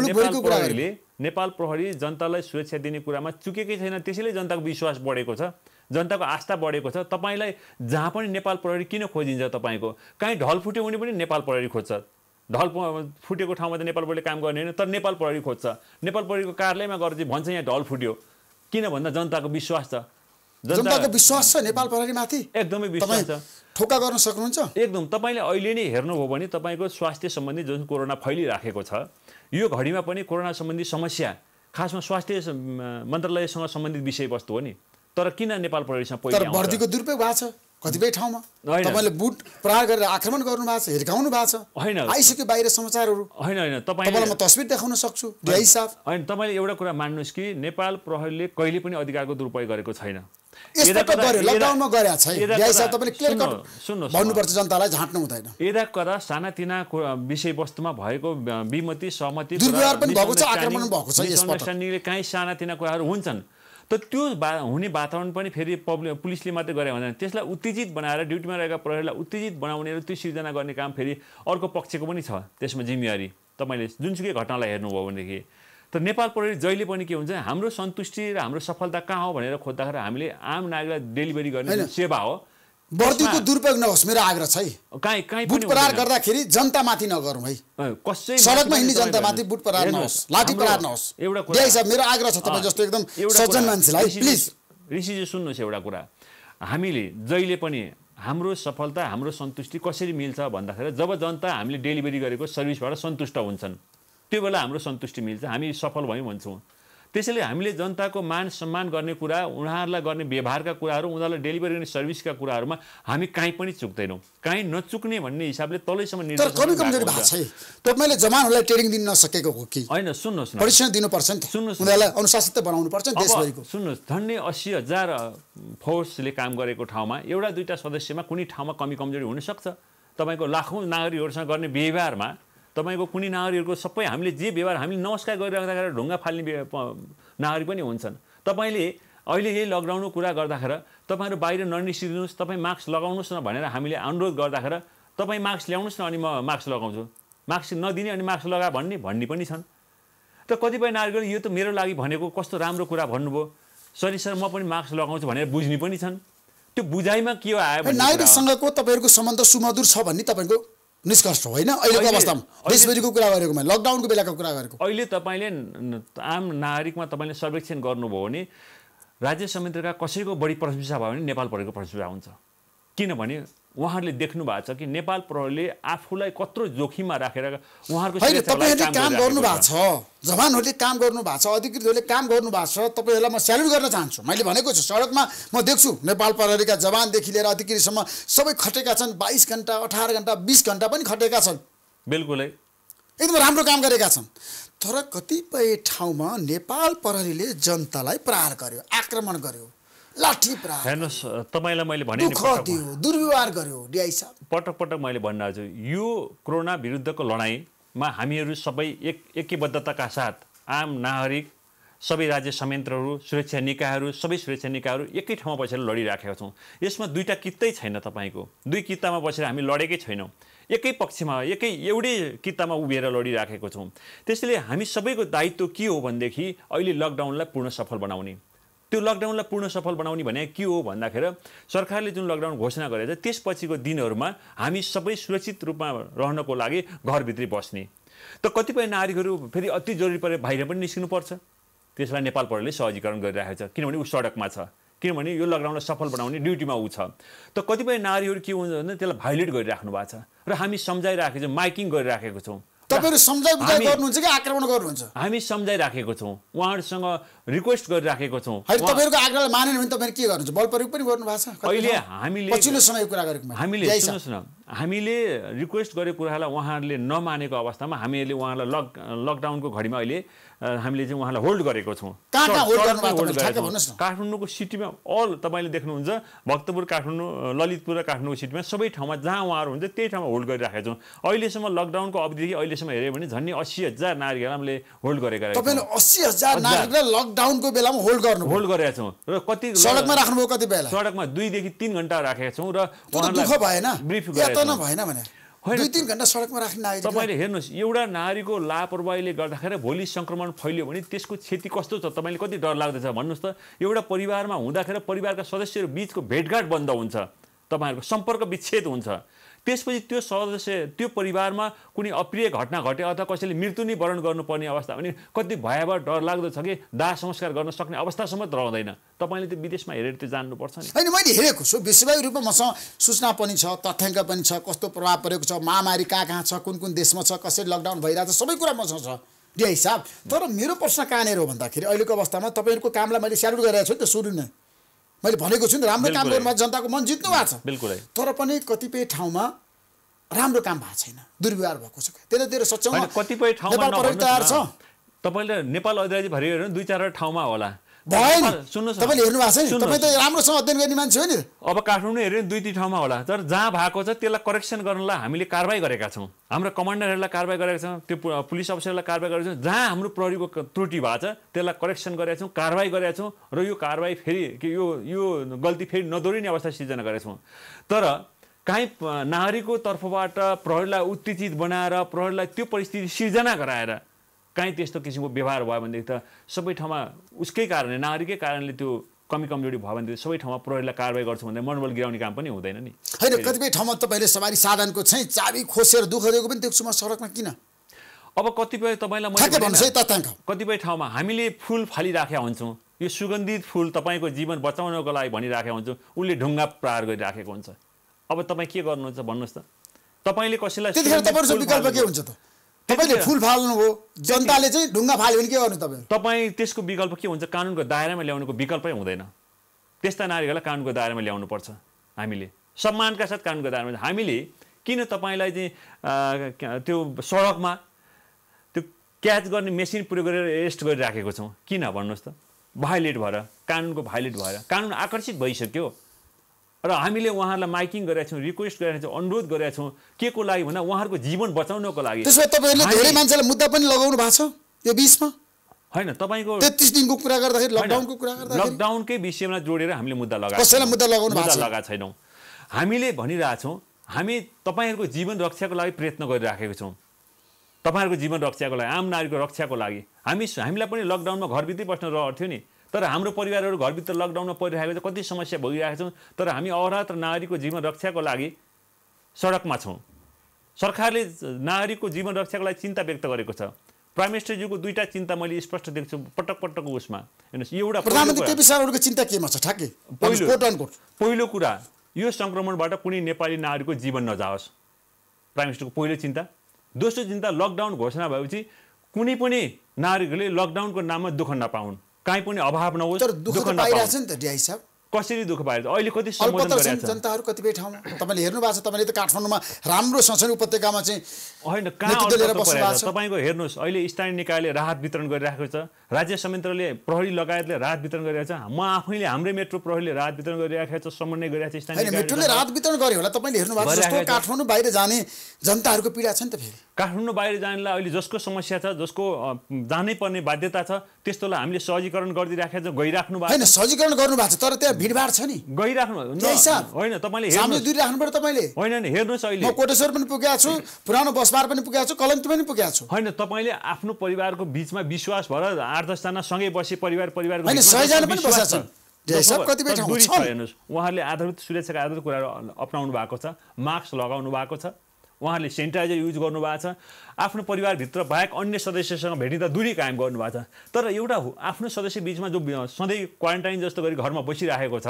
S2: नेपाल प्रहरी जनतालाई सुरक्षा दिने कुरामा चुकेकै छैन। त्यसैले जनताको विश्वास बढेको छ, जनताको आस्था बढेको छ। तपाईँलाई जहाँ पनि नेपाल प्रहरी किन खोजिन्छ? तपाईँको कहीँ ढल फुट्यो भने पनि नेपाल प्रहरी खोज्छ। ढल फुटेको ठाउँमा त नेपाल प्रहरीले काम गर्ने होइन, तर नेपाल प्रहरी खोज्छ। नेपाल प्रहरीको कार्यालयमा गएर चाहिँ भन्छ यहाँ ढल फुट्यो, किन भन्दा जनताको विश्वास छ।
S1: जनताको विश्वास छ नेपाल प्रहरीमाथि,
S2: एकदमै विश्वास छ।
S1: ठोक्का गर्न सक्नुहुन्छ
S2: एकदम। तपाईँले अहिले नै हेर्नुभयो भने तपाईँको स्वास्थ्य सम्बन्धी जुन कोरोना फैलिराखेको छ, यो घडीमा पनि कोरोना सम्बन्धी समस्या खासमा स्वास्थ्य मन्त्रालयसँग सम्बन्धित विषयवस्तु हो नि। तर किन नेपाल प्रहरीसँग
S1: पहिला भर्तीको दुरुपयोग भएको छ कतिपय ठाउँमा? तपाईँले बुट प्रहार गरेर आक्रमण गर्नु भएको छ, हिर्काउनु भएको छ।
S2: होइन,
S1: आइसक्यो बाहिर समाचारहरू।
S2: होइन,
S1: तपाईँलाई म तस्बिर देखाउन सक्छु ढियाई साहब।
S2: होइन, तपाईँले एउटा कुरा मान्नुहोस् कि नेपाल प्रहरीले कहिले पनि अधिकारको दुरुपयोग गरेको छैन।
S1: लकडाउनमा गरेको छैन ढियाई साहब, तपाईँले क्लियर कट भन्नुपर्छ, जनतालाई झाँट्नु हुँदैन।
S2: यदा कदा सानातिना विषयवस्तुमा भएको विमति सहमति
S1: दुर्व्यवहार पनि भएको छ, आक्रमण भएको छ,
S2: कहीँ सानातिना कुराहरू हुन्छन्। तर त्यो हुने वातावरण पनि फेरि पुलिसले मात्रै गरे भने त्यसलाई उत्तेजित बनाएर ड्युटीमा रहेका प्रहरीलाई उत्तेजित बनाउने र त्यो सिर्जना गर्ने काम फेरि अर्को पक्षको पनि छ। त्यसमा जिम्मेवारी तपाईँले जुनसुकै घटनालाई हेर्नुभयो भनेदेखि। तर नेपाल प्रहरी जहिले पनि के हुन्छ, हाम्रो सन्तुष्टि र हाम्रो सफलता कहाँ हो भनेर खोज्दाखेरि हामीले आम नागरिकलाई डेलिभरी गर्ने सेवा हो।
S1: भर्तीको दुरुपयोग नहोस् मेरो आग्रह छ है।
S2: कहीँ
S1: बुट प्रहार गर्दाखेरि जनतामाथि नगरौँ है,
S2: कसै
S1: सडकमा हिँड्ने जनतामाथि बुट प्रहार नहोस्, लाठी प्रहार नहोस्।
S2: एउटा कुरा
S1: साहब मेरो आग्रह छ तपाईँ जस्तो एकदम सज्जन मान्छेलाई प्लिज।
S2: ऋषिजी सुन्नुहोस्, एउटा कुरा हामीले जहिले पनि हाम्रो सफलता हाम्रो सन्तुष्टि कसरी मिल्छ भन्दाखेरि जब जनता हामीले डेलिभरी गरेको सर्भिसबाट सन्तुष्ट हुन्छन् त्यो बेला हाम्रो सन्तुष्टि मिल्छ, हामी सफल भयौँ भन्छौँ। त्यसैले हामीले जनताको मान सम्मान गर्ने कुरा, उनीहरूलाई गर्ने व्यवहारका कुराहरू, उनीहरूलाई डेलिभरी गर्ने सर्भिसका कुराहरूमा हामी काहीँ पनि चुक्दैनौँ। काहीँ नचुक्ने भन्ने हिसाबले तलैसम्म
S1: निर्देशन कमजोरी भएको छ। तपाईले जवानहरूलाई ट्रेनिङ दिन नसकेको हो कि
S2: होइन? सुन्नुहोस् न,
S1: प्रशिक्षण दिनुपर्छ नि त, उनीहरूलाई अनुशासित बनाउनु पर्छ नि देशभरिको।
S2: सुन्नुहोस्, झन्डै 80,000 फोर्सले काम गरेको ठाउँमा एउटा दुईटा सदस्यमा कुनै ठाउँमा कमी कमजोरी हुनसक्छ। तपाईँको लाखौँ नागरिकहरूसँग गर्ने व्यवहारमा तपाईँको कुनै नागरिकहरूको सबै हामीले जे व्यवहार हामीले नमस्कार गरिराख्दाखेरि ढुङ्गा फाल्ने नागरिक पनि हुन्छन्। तपाईँले अहिले यही लकडाउनको कुरा गर्दाखेरि तपाईँहरू बाहिर ननिस्किनुहोस्, तपाईँ मास्क लगाउनुहोस् न भनेर हामीले अनुरोध गर्दाखेरि तपाईँ मास्क ल्याउनुहोस् न अनि म मास्क लगाउँछु, मास्क नदिने अनि मास्क लगा भन्ने पनि छन्। त कतिपय नागरिकहरू यो त मेरो लागि भनेको कस्तो राम्रो कुरा भन्नुभयो, सरी सर म पनि मास्क लगाउँछु भनेर बुझ्ने पनि छन्। त्यो बुझाइमा के आयो भने
S1: नागरिकसँगको तपाईँहरूको सम्बन्ध सुमधुर छ भन्ने तपाईँको निष्कर्ष होइन? अहिलेको अवस्थामा देशभरिको कुरा गरेको मैले लकडाउनको बेलाको कुरा गरेको।
S2: अहिले तपाईँले आम नागरिकमा तपाईँले सर्वेक्षण गर्नुभयो भने राज्य संयन्त्रका कसैको बढी प्रशंसा भयो भने नेपाल प्रहरीको प्रशंसा हुन्छ। किनभने उहाँहरूले देख्नु भएको छ कि नेपाल प्रहरीले आफूलाई कत्रो जोखिममा राखेर उहाँहरूको
S1: तपाईँहरूले काम गर्नुभएको छ, जवानहरूले काम गर्नुभएको छ, अधिकृतहरूले काम गर्नुभएको छ। तपाईँहरूलाई म स्यालुट गर्न चाहन्छु। मैले भनेको छु सडकमा म देख्छु नेपाल प्रहरीका जवानदेखि लिएर अधिकृतसम्म सबै खटेका छन्। 22 घण्टा 18 घण्टा 20 घण्टा पनि खटेका छन्।
S2: बिल्कुलै
S1: एकदम राम्रो काम गरेका छन्। तर कतिपय ठाउँमा नेपाल प्रहरीले जनतालाई प्रहार गर्यो, आक्रमण गर्यो, लाठी प्रहार,
S2: हेर्नुहोस् तपाईँलाई मैले भने
S1: दुःख दियो, दुर्व्यवहार गर्यो। डिआई साहब
S2: पटक पटक मैले भन्न छु यो कोरोना विरुद्धको लडाइँमा हामीहरू सबै एकबद्धताका साथ आम नागरिक, सबै राज्य संयन्त्रहरू, सुरक्षा निकायहरू, सबै सुरक्षा निकायहरू एकै ठाउँमा बसेर लडिराखेका छौँ। यसमा दुईटा कित्तै छैन। तपाईँको दुई कित्तामा बसेर हामी लडेकै छैनौँ, एकै पक्षमा एउटै कित्तामा उभिएर लडिराखेको छौँ। त्यसैले हामी सबैको दायित्व के हो भनेदेखि अहिले लकडाउनलाई पूर्ण सफल बनाउने। त्यो लकडाउनलाई पूर्ण सफल बनाउने भने के हो भन्दाखेरि सरकारले जुन लकडाउन घोषणा गरेको छ त्यसपछिको दिनहरूमा हामी सबै सुरक्षित रूपमा रहनको लागि घरभित्रै बस्ने। त कतिपय नागरिकहरू फेरि अति जरुरी परे बाहिर पनि निस्किनुपर्छ, त्यसलाई नेपाल प्रहरीले सहजीकरण गरिरहेको छ। किनभने ऊ सडकमा छ, किनभने यो लकडाउनलाई सफल बनाउने ड्युटीमा ऊ छ। त कतिपय नागरिकहरू के हुन्छ भने त्यसलाई भाइलेट गरिराख्नु भएको छ र हामी सम्झाइराखेको छौँ, माइकिङ गरिराखेको छौँ।
S1: तपाईहरु सम्झाइ बुझाइ गर्नुहुन्छ कि आक्रमण गर्नुहुन्छ?
S2: हामी सम्झाइराखेको छौँ, उहाँहरूसँग रिक्वेस्ट गरिराखेको छौँ।
S1: हैन तपाईहरुको आग्रहलाई मानेन भने तपाईहरु के गर्नुहुन्छ? बल प्रयोग पनि गर्नु भएको छ?
S2: अहिले हामीले
S1: पछिल्लो समय कुरा गरेको
S2: हामीले सुन्नुस् न, हामीले रिक्वेस्ट गरेको कुरालाई उहाँहरूले नमानेको अवस्थामा हामीले उहाँलाई लकडाउनको घडीमा अहिले हामीले चाहिँ उहाँलाई होल्ड गरेको छौँ।
S1: कहाँ होल्ड गर्नु भएको छ?
S2: काठमाडौँको सिटीमा अल तपाईँले देख्नुहुन्छ, भक्तपुर, काठमाडौँ, ललितपुर र काठमाडौँको सिटीमा सबै ठाउँमा जहाँ उहाँहरू हुन्छ त्यही ठाउँमा होल्ड गरिराखेका छौँ। अहिलेसम्म लकडाउनको अवधिदेखि अहिलेसम्म हेऱ्यो भने झन्डै 80,000 नागरिकलाई हामीले होल्ड गरेका छौँ।
S1: तपाईले 80,000 नागरिकलाई लकडाउनको बेलामा होल्ड
S2: गरेका छौँ र कति
S1: सडकमा राख्नुभयो? कति बेला
S2: सडकमा 2 देखि 3 घण्टा राखेका छौँ र
S1: उहाँलाई दुःख भएन?
S2: ब्रिफ
S1: गरेका छौँ। भएन भने 2-3 घण्टा सडकमा राख्न आए।
S2: तपाईले हेर्नुहोस्, एउटा नारीको लापरवाहीले गर्दाखेरि भोलि संक्रमण फैल्यो भने त्यसको क्षति कस्तो छ तपाईँले कति डर लाग्दछ भन्नुहोस् त? एउटा परिवारमा हुँदाखेरि परिवारका सदस्यहरू बीचको भेटघाट बन्द हुन्छ, तपाईँहरूको सम्पर्क विच्छेद हुन्छ। त्यसपछि त्यो सदस्य, त्यो परिवारमा कुनै अप्रिय घटना घटे अथवा कसैले मृत्यु नै वरण गर्नुपर्ने अवस्था भने कति भयावह डर लाग्दो छ कि दाह संस्कार गर्न सक्ने अवस्थासम्म रहँदैन। तपाईँले त्यो विदेशमा हेरेर त्यो जान्नुपर्छ नि।
S1: होइन, मैले हेरेको छु, विश्वव्यापी रूपमा मसँग सूचना पनि छ, तथ्याङ्क पनि छ, कस्तो प्रभाव परेको छ, महामारी कहाँ छ, कुन देशमा छ, कसरी लकडाउन भइरहेको छ, सबै कुरा मसँग छ डिआई साहब। तर मेरो प्रश्न कहाँनिर हो भन्दाखेरि अहिलेको अवस्थामा तपाईँहरूको कामलाई मैले स्यालुट गरिरहेको छु नि त। सुरु नै मैले भनेको छु नि, राम्रो काम गर्नुभएको, जनताको मन जित्नु भएको छ।
S2: बिल्कुलै।
S1: तर पनि कतिपय ठाउँमा राम्रो काम भएको छैन, दुर्व्यवहार भएको छ। त्यतातिर सच्याउन
S2: कतिपय ठाउँमा
S1: तयार छ।
S2: तपाईँले नेपाल अधिराज्य भरि हेर्नु 2-4 ठाउँमा होला
S1: भएन। सुन्नुहोस्, तपाईँले हेर्नु भएको छ नि, तपाईँ त राम्रोसँग अध्ययन गर्ने मान्छे हो नि।
S2: अब काठमाडौँ हेऱ्यो 2-3 ठाउँमा होला, तर जहाँ भएको छ त्यसलाई करेक्सन गर्नलाई हामीले कारबाही गरेका छौँ। हाम्रो कमान्डरहरूलाई कारबाही गरेका छौँ, त्यो पुलिस अफिसरलाई कारबाही गरेका छौँ। जहाँ हाम्रो प्रहरीको त्रुटि भएको छ त्यसलाई करेक्सन गरेका छौँ, कारबाही गरेका छौँ र यो कारबाही फेरि यो गल्ती फेरि नदोहोरिने अवस्था सिर्जना गरेका छौँ। तर काहीँ नागरिकको तर्फबाट प्रहरीलाई उत्तेजित बनाएर प्रहरीलाई त्यो परिस्थिति सिर्जना गराएर काहीँ त्यस्तो किसिमको व्यवहार भयो भनेदेखि त सबै ठाउँमा उसकै कारणले, नागरिकै कारणले त्यो कमजोरी भयो भनेदेखि सबै ठाउँमा प्रहरीलाई कारबाही गर्छौँ भने मनोबल गिराउने काम पनि हुँदैन नि।
S1: होइन, कतिपय ठाउँमा तपाईँले सवारी साधनको चाहिँ चाबी खोसेर दुःख दिएको पनि देख्छु म सडकमा। किन?
S2: अब कतिपय तपाईँलाई कतिपय ठाउँमा हामीले फुल फालिराखेका हुन्छौँ, यो सुगन्धित फुल तपाईँको जीवन बचाउनको लागि भनिराखेका हुन्छौँ, उसले ढुङ्गा प्रहार गरिराखेको हुन्छ। अब तपाईँ के गर्नुहुन्छ भन्नुहोस् त? तपाईँले कसैलाई
S1: त्यतिखेर तपाईँहरूको विकल्प के हुन्छ त? तपाईँले फुल फाल्नु हो, जनताले चाहिँ ढुङ्गा फाल्यो भने के गर्नु तपाईँ?
S2: तपाईँ त्यसको विकल्प के हुन्छ? कानुनको दायरामा ल्याउनुको विकल्पै हुँदैन। त्यस्ता नारीहरूलाई कानुनको दायरामा ल्याउनुपर्छ। हामीले सम्मानका साथ कानुनको दायरामा हामीले किन तपाईँलाई चाहिँ त्यो सडकमा त्यो क्याच गर्ने मेसिन प्रयोग गरेर एरेस्ट गरिराखेको छौँ? किन भन्नुहोस् त? भायोलेट भएर, कानुनको भायोलेट भएर, कानुन आकर्षित भइसक्यो र हामीले उहाँहरूलाई माइकिङ गरेका छौँ, रिक्वेस्ट गरेका छौँ, अनुरोध गरेका छौँ। के को लागि भन्दा उहाँहरूको जीवन बचाउनको लागि।
S1: त्यसो भए तपाईँहरूले धेरै मान्छेलाई मुद्दा पनि लगाउनु भएको छ यो बिचमा?
S2: होइन, तपाईँको
S1: 33 दिनको कुरा गर्दाखेरि, लकडाउनको कुरा गर्दाखेरि
S2: लकडाउनकै विषयमा जोडेर हामीले मुद्दा लगाएको
S1: कसैलाई मुद्दा
S2: लगाएको छैनौँ। हामीले भनिरहेछौँ हामी तपाईँहरूको जीवन रक्षाको लागि प्रयत्न गरिराखेको छौँ। तपाईँहरूको जीवन रक्षाको लागि, आम नारीको रक्षाको लागि हामीलाई पनि लकडाउनमा घरभित्रै बस्न रहर थियो नि। तर हाम्रो परिवारहरू घरभित्र लकडाउनमा परिरहेको छ, कति समस्या भइरहेको छौँ। तर हामी अहरहत्र नारीको जीवन रक्षाको लागि सडकमा छौँ। सरकारले नारीको जीवन रक्षाको लागि चिन्ता व्यक्त गरेको छ। प्राइम मिनिस्टरज्यूको दुईटा चिन्ता मैले स्पष्ट देख्छु पटक पटकको उसमा। हेर्नुहोस्, एउटा
S1: प्रधानमन्त्री केपी शर्माको चिन्ता केमा छ? ठ्याक्कै
S2: पहिलो कुरा, यो सङ्क्रमणबाट कुनै नेपाली नारीको जीवन नजाओस्, प्राइम मिनिस्टरको पहिलो चिन्ता। दोस्रो चिन्ता, लकडाउन घोषणा भएपछि कुनै पनि नारीहरूले लकडाउनको नाममा दुःख नपाउन्, काहीँ पनि अभाव नहोस्।
S1: दुःख पाइरहेछ नि त डिआई साहब।
S2: कसरी दुःख पाइरहेछ? अहिले कति सम्बोधन गरेछ
S1: जनताहरू कतिपय ठाउँमा तपाईँले हेर्नु भएको छ। तपाईँले त काठमाडौँमा राम्रो संसदीय उपत्यकामा चाहिँ
S2: होइन, कहाँ तपाईँको हेर्नुहोस्, अहिले स्थानीय निकायले राहत वितरण गरिरहेको छ, राज्य संयन्त्रले प्रहरी लगायतले राहत वितरण गरिरहेको छ, म आफैले हाम्रै मेट्रो प्रहरीले राहत वितरण गरिरहेको छ, समन्वय गरिरहेको छ। स्थानीय
S1: मेट्रोले राहत वितरण गर्यो होला, तपाईँले हेर्नु भएको छ। काठमाडौँ बाहिर जाने जनताहरूको पीडा छ नि त। फेरि
S2: काठमाडौँ बाहिर जानेलाई अहिले जसको समस्या छ, जसको जानै पर्ने बाध्यता छ, त्यस्तोलाई हामीले सहजीकरण गरिदिइराखेको छ, गइराख्नु भएको
S1: होइन। सहजीकरण गर्नु भएको छ, तर त्यहाँ भिडभाड छ नि,
S2: गइराख्नु होइन। तपाईँले
S1: सामने दूरी राख्नु पर्यो तपाईँले।
S2: होइन नि, हेर्नुहोस्, अहिले
S1: म कोटेश्वर पनि पुगेको छु, पुरानो बसबार पनि पुगेको छु, कलम्ती पनि पुगेको छु।
S2: होइन, तपाईँले आफ्नो परिवारको बिचमा विश्वास भएर 8-10 जना सँगै बसे परिवारको
S1: 100 जना पनि बसेका छन्।
S2: हेर्नुहोस्, उहाँहरूले आधारभूत सुरक्षाका आधारभूत कुराहरू अपनाउनु भएको छ, मास्क लगाउनु भएको छ, उहाँहरूले सेनिटाइजर युज गर्नुभएको छ, आफ्नो परिवारभित्र बाहेक अन्य सदस्यसँग भेटिँदा दूरी कायम गर्नुभएको छ। तर एउटा आफ्नो सदस्य बिचमा जो सधैँ क्वारेन्टाइन जस्तो गरी घरमा बसिरहेको छ,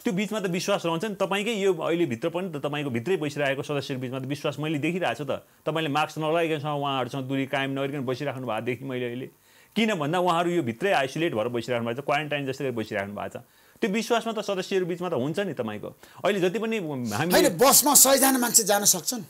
S2: त्यो बिचमा त विश्वास रहन्छ नि। तपाईँकै यो अहिले भित्र पनि त तपाईँको भित्रै बसिरहेको सदस्यको बिचमा त विश्वास मैले देखिरहेको छु त। तपाईँले मास्क नलगाइकनसँग उहाँहरूसँग दूरी कायम नगरिकन बसिराख्नु भएको देखि मैले अहिले। किन भन्दा उहाँहरू यो भित्रै आइसोलेट भएर बसिराख्नु भएको छ, क्वारेन्टाइन जस्तो गरी बसिराख्नु भएको छ। त्यो विश्वासमा त सदस्यहरू बिचमा त हुन्छ नि। तपाईँको अहिले जति पनि
S1: हामी बसमा 100 जना मान्छे जान सक्छन्।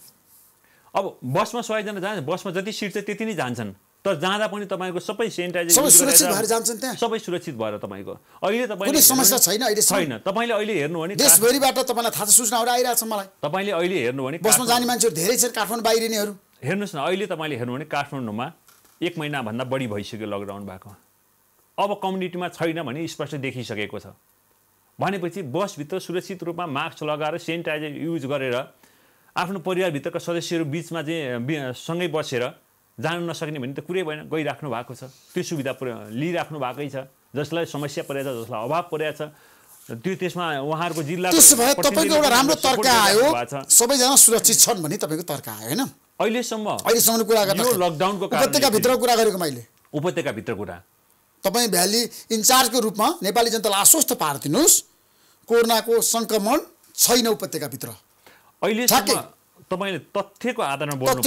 S2: अब बसमा 100 जना जान्छ, बसमा जति सिट छ त्यति नै जान्छन्। तर जाँदा पनि तपाईँको सबै सेनिटाइजर
S1: सबै सुरक्षित भएर जान्छन् त्यहाँ,
S2: सबै सुरक्षित भएर तपाईँको अहिले
S1: कुनै समस्या छैन। अहिले
S2: छैन। तपाईँले अहिले हेर्नु भने
S1: देशभरिबाट तपाईँलाई थाहा सूचनाहरू आइरहेछ मलाई।
S2: तपाईँले अहिले हेर्नु भने
S1: बसमा जाने मान्छेहरू धेरै छन्, काठमाडौँ बाहिरिनेहरू।
S2: हेर्नुहोस् न, अहिले तपाईँले हेर्नु भने काठमाडौँमा 1 महिनाभन्दा बढी भइसक्यो लकडाउन भएको। अब कम्युनिटीमा छैन भने स्पष्ट देखिसकेको छ। भनेपछि बसभित्र सुरक्षित रूपमा मास्क लगाएर सेनिटाइजर युज गरेर आफ्नो परिवारभित्रका सदस्यहरू बिचमा चाहिँ सँगै बसेर जान नसक्ने भने त कुरै भएन, गइराख्नु भएको छ। त्यो सुविधा लिइराख्नु भएकै छ। जसलाई समस्या परेको छ, जसलाई अभाव परेको छ, त्यो त्यसमा उहाँहरूको जिल्ला
S1: त्यसो भए तपाईँको एउटा राम्रो तर्क आयो, सबैजना सुरक्षित छन् भन्ने तपाईँको तर्क आयो होइन? अहिलेसम्म कुरा गर्दा
S2: यो लकडाउनको
S1: उपत्यकाभित्र कुरा गरेको मैले
S2: उपत्यकाभित्र कुरा
S1: तपाईँ भ्याली इन्चार्जको रूपमा नेपाली जनतालाई आश्वस्त पारिदिनुहोस्, कोरोनाको सङ्क्रमण छैन उपत्यकाभित्र।
S2: अहिलेसम्म तपाईँले तथ्यको आधारमा बोल्नु,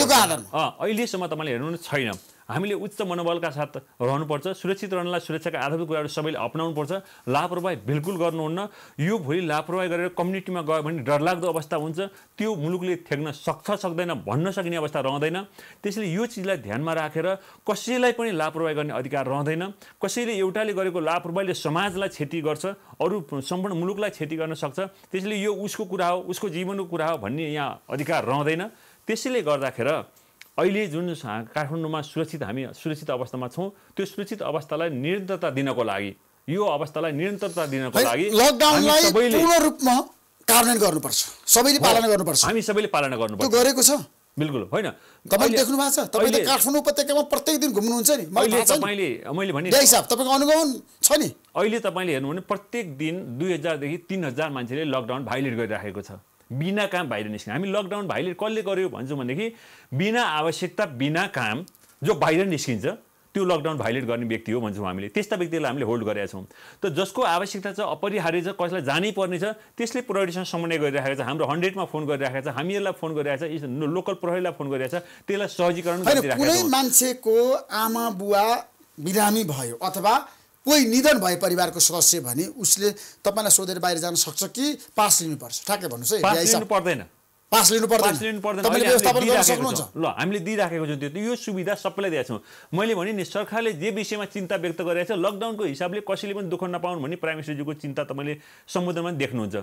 S2: अहिलेसम्म तपाईँले हेर्नु छैन। हामीले उच्च मनोबलका साथ रहनुपर्छ। सुरक्षित रहनलाई सुरक्षाका आधारभूत कुराहरू सबैले अपनाउनुपर्छ। लापरवाही बिल्कुल गर्नुहुन्न। यो भोलि लापरवाही गरेर कम्युनिटीमा गयो भने डरलाग्दो अवस्था हुन्छ। त्यो मुलुकले थ्याक्न सक्दैन भन्न सकिने अवस्था रहँदैन। त्यसैले यो चिजलाई ध्यानमा राखेर कसैलाई पनि लापरवाही गर्ने अधिकार रहँदैन। कसैले एउटाले गरेको लापरवाहीले समाजलाई क्षति गर्छ, अरू सम्पूर्ण मुलुकलाई क्षति गर्न सक्छ। त्यसैले यो उसको कुरा हो, उसको जीवनको कुरा हो भन्ने यहाँ अधिकार रहँदैन। त्यसैले गर्दाखेरि अहिले जुन काठमाडौँमा हामी सुरक्षित अवस्थामा छौँ, त्यो सुरक्षित अवस्थालाई निरन्तरता दिनको लागि, यो अवस्थालाई निरन्तरता दिनको लागि
S1: लकडाउनलाई पूर्ण रूपमा कार्यान्वयन गर्नुपर्छ, सबैले पालना गर्नुपर्छ।
S2: हामी सबैले पालना गर्नुपर्छ।
S1: त्यो गरेको छ
S2: बिल्कुल होइन।
S1: तपाईँले देख्नु भएको छ? तपाईँले काठमाडौँ उपत्यकामा प्रत्येक दिन घुम्नुहुन्छ नि।
S2: मैले भने
S1: हिसाब तपाईँको अनुभव छ नि।
S2: अहिले तपाईँले हेर्नु भने प्रत्येक दिन 2000 देखि 3000 मान्छेले लकडाउन भाइलेट गरिराखेको छ। बिना काम बाहिर निस्किने। हामी लकडाउन भाइलेट कसले गर्यो भन्छौँ भनेदेखि बिना आवश्यकता बिना काम जो बाहिर निस्किन्छ त्यो लकडाउन भाइलेट गर्ने व्यक्ति हो भन्छौँ हामीले। त्यस्ता व्यक्तिलाई हामीले होल्ड गरेका छौँ। त जसको आवश्यकता छ, अपरिहार्य छ, कसैलाई जानै पर्ने छ, त्यसले प्रहरीसँग समन्वय गरिराखेको छ। हाम्रो 100 मा फोन गरिराखेको छ, हामीहरूलाई फोन गरिरहेको छ, लोकल प्रहरीलाई फोन गरिरहेको छ, त्यसलाई सहजीकरण गरिराखेको छ।
S1: कुनै मान्छेको आमा बुवा बिरामी भयो अथवा कोही निधन भयो परिवारको सदस्य भने उसले तपाईँलाई सोधेर बाहिर जान सक्छ कि पास लिनुपर्छ? ठ्याक्कै भन्नुहोस् है।
S2: पास लिनु पर्दैन।
S1: पास लिनु पर्दैन। तपाईँले व्यवस्थापन गर्न सक्नुहुन्छ।
S2: ल, हामीले दिइराखेको छौँ त्यो। यो सुविधा सबैलाई दिएका छौँ। मैले भने नि सरकारले जे विषयमा चिन्ता व्यक्त गरिरहेको छ, लकडाउनको हिसाबले कसैले पनि दुःख नपाउन् भन्ने प्राइम मिनिस्टरज्यूको चिन्ता तपाईँले सम्बोधनमा देख्नुहुन्छ।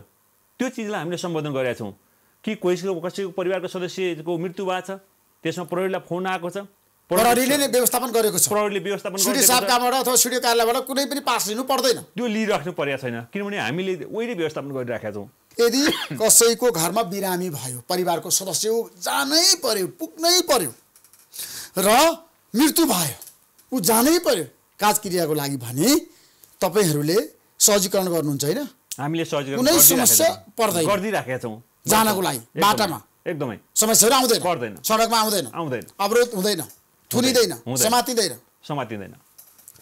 S2: त्यो चिजलाई हामीले सम्बोधन गरेका छौँ कि कसैको परिवारको सदस्यको मृत्यु भएको छ, त्यसमा प्रहरीलाई फोन आएको छ,
S1: प्रहरीले नै व्यवस्थापन गरेको छ।
S2: प्रहरीले व्यवस्थापन
S1: सिडी साहबबाट अथवा सिडी कार्यालयबाट कुनै पनि पास लिनु पर्दैन।
S2: त्यो लिइराख्नु परेको छैन, किनभने हामीले उहिले व्यवस्थापन गरिराखेका छौँ।
S1: यदि कसैको घरमा बिरामी भयो, परिवारको सदस्य जानै पर्यो, पुग्नै पर्यो र मृत्यु भयो, ऊ जानै पर्यो काजक्रियाको लागि भने तपाईँहरूले सहजीकरण गर्नुहुन्छ होइन?
S2: हामीले सहजीकरण
S1: कुनै समस्या पर्दैन,
S2: गरिदिइराखेका छौँ।
S1: जानको लागि बाटामा
S2: एकदमै
S1: समस्याहरू आउँदैन,
S2: पर्दैन,
S1: सडकमा आउँदैन, अवरोध हुँदैन, थुनिँदैन, समातिँदैन।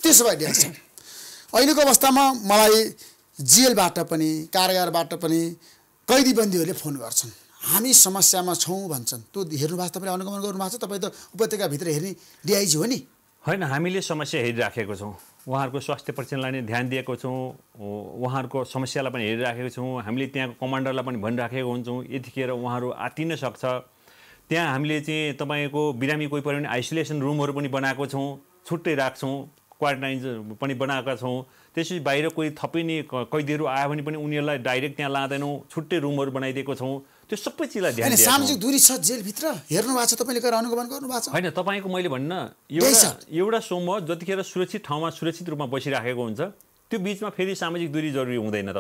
S1: त्यसो भए अहिलेको अवस्थामा मलाई जेलबाट पनि कारागारबाट पनि कैदीबन्दीहरूले फोन गर्छन्, हामी समस्यामा छौँ भन्छन्। त्यो हेर्नु भएको तपाईँले अनुगमन गर्नुभएको छ? तपाईँ त उपत्यकाभित्र हेर्ने डिआइजी हो नि?
S2: होइन, हामीले समस्या हेरिराखेको छौँ। उहाँहरूको स्वास्थ्य परीक्षणलाई नै ध्यान दिएको छौँ, उहाँहरूको समस्यालाई पनि हेरिराखेको छौँ। हामीले त्यहाँको कमान्डरलाई पनि भनिराखेको हुन्छौँ यतिखेर उहाँहरू आत्तिन सक्छ। त्यहाँ हामीले चाहिँ तपाईँको बिरामी कोही पऱ्यो भने आइसोलेसन रुमहरू पनि बनाएको छौँ, छुट्टै राख्छौँ, क्वारेन्टाइन पनि बनाएका छौँ। त्यसपछि बाहिर कोही थपिने कैदीहरू आयो भने पनि उनीहरूलाई डाइरेक्ट त्यहाँ लाँदैनौँ, छुट्टै रुमहरू बनाइदिएको छौँ। त्यो सबै चिजलाई ध्यान दिएको।
S1: सामाजिक दूरी छ जेलभित्र, हेर्नु भएको छ तपाईँले, गएर अनुगमन गर्नु भएको छ?
S2: होइन, तपाईँको मैले भन्न एउटा समूह जतिखेर सुरक्षित ठाउँमा सुरक्षित रूपमा बसिराखेको हुन्छ, त्यो बिचमा फेरि सामाजिक दूरी जरुरी हुँदैन।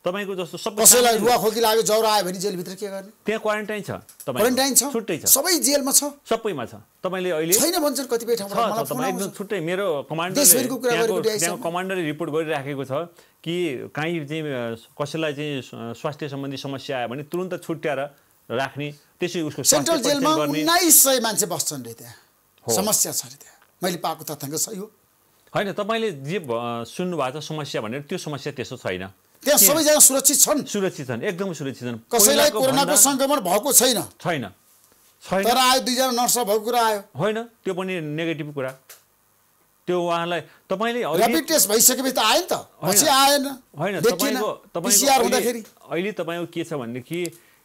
S2: तपाईँको जस्तो सबै
S1: कसैलाई रुवाखोकी लाग्यो, ज्वरो आयो भने जेलभित्र के गर्ने?
S2: त्यहाँ क्वारेन्टाइन छ,
S1: क्वारेन्टाइन छ,
S2: छुट्टै छ,
S1: सबै जेलमा छ,
S2: सबैमा छ। तपाईँले अहिले
S1: छैन भन्छन् कतिपय ठाउँमा,
S2: एकदम छुट्टै। मेरो कमान्डरले रिपोर्ट गरिराखेको छ कि काहीँ चाहिँ कसैलाई चाहिँ स्वास्थ्य सम्बन्धी समस्या आयो भने तुरन्त छुट्याएर राख्ने, त्यसै उसको
S1: सेन्ट्रल जेलमा 1900 मान्छे बस्छन् रे, त्यहाँ समस्या छ रे। त्यहाँ मैले पाएको तथ्याङ्क सही हो?
S2: होइन, तपाईँले जे सुन्नु भएको छ समस्या भनेर, त्यो समस्या त्यस्तो छैन।
S1: त्यहाँ सबैजना सुरक्षित छन्,
S2: एकदमै सुरक्षित छन्।
S1: कसैलाई कोरोनाको संक्रमण भएको छैन, तर आयो 2 जना नर्स भएको कुरा आयो।
S2: होइन, त्यो पनि नेगेटिभ कुरा। त्यो उहाँलाई तपाईँले
S1: र्यापिड टेस्ट भइसकेपछि त आयो नि त, पछि आएन।
S2: होइन, अहिले तपाईँको के छ भनेदेखि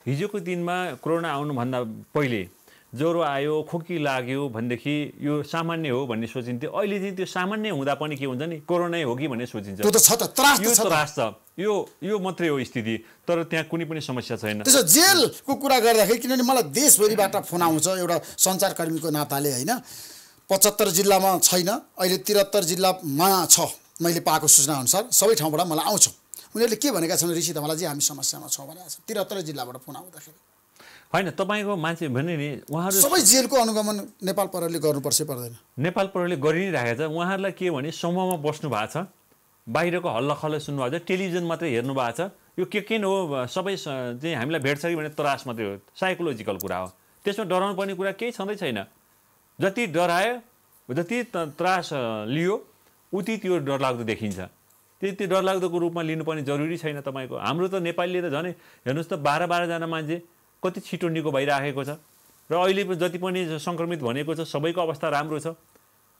S2: हिजोको दिनमा कोरोना आउनुभन्दा पहिले ज्वरो आयो, खोकी लाग्यो भनेदेखि यो सामान्य हो भन्ने सोचिन्थ्यो। अहिले चाहिँ त्यो सामान्य हुँदा पनि के हुन्छ नि, कोरोनै हो कि भन्ने सोचिन्छ।
S1: त्यो त छ त, त्रास
S2: छ। यो मात्रै हो स्थिति, तर त्यहाँ कुनै पनि समस्या छैन।
S1: त्यसो जेलको कुरा गर्दाखेरि, किनभने मलाई देशभरिबाट फोन आउँछ एउटा सञ्चारकर्मीको नाताले होइन, 75 जिल्लामा छैन, अहिले 73 जिल्लामा छ मैले पाएको सूचना अनुसार। सबै ठाउँबाट मलाई आउँछ। उनीहरूले के भनेका छन्, ऋषि धमालाजी हामी समस्यामा छौँ भनेका छन्। 73 जिल्लाबाट फोन आउँदाखेरि
S2: होइन, तपाईँको मान्छे भने नि उहाँहरू
S1: सबै जेलको अनुगमन नेपाल प्रहरीले गर्नुपर्छ पर्दैन?
S2: नेपाल प्रहरीले गरि नै राखेको छ। उहाँहरूलाई के भने समूहमा बस्नु भएको छ, बाहिरको हल्लाखल्ला सुन्नुभएको छ, टेलिभिजन मात्रै हेर्नु भएको छ। यो के हो, सबै चाहिँ हामीलाई भेट्छ कि भने त्रास मात्रै हो, साइकोलोजिकल कुरा हो। त्यसमा डराउनु पर्ने कुरा केही छँदै छैन। जति डरायो, जति त्रास लियो, उति त्यो डरलाग्दो देखिन्छ। त्यति डरलाग्दोको रूपमा लिनुपर्ने जरुरी छैन। तपाईँको हाम्रो त नेपालीले त झन् हेर्नुहोस् त, 12 जना मान्छे कति छिटो निको भइराखेको छ। र अहिले जति पनि सङ्क्रमित भनेको छ सबैको अवस्था राम्रो छ।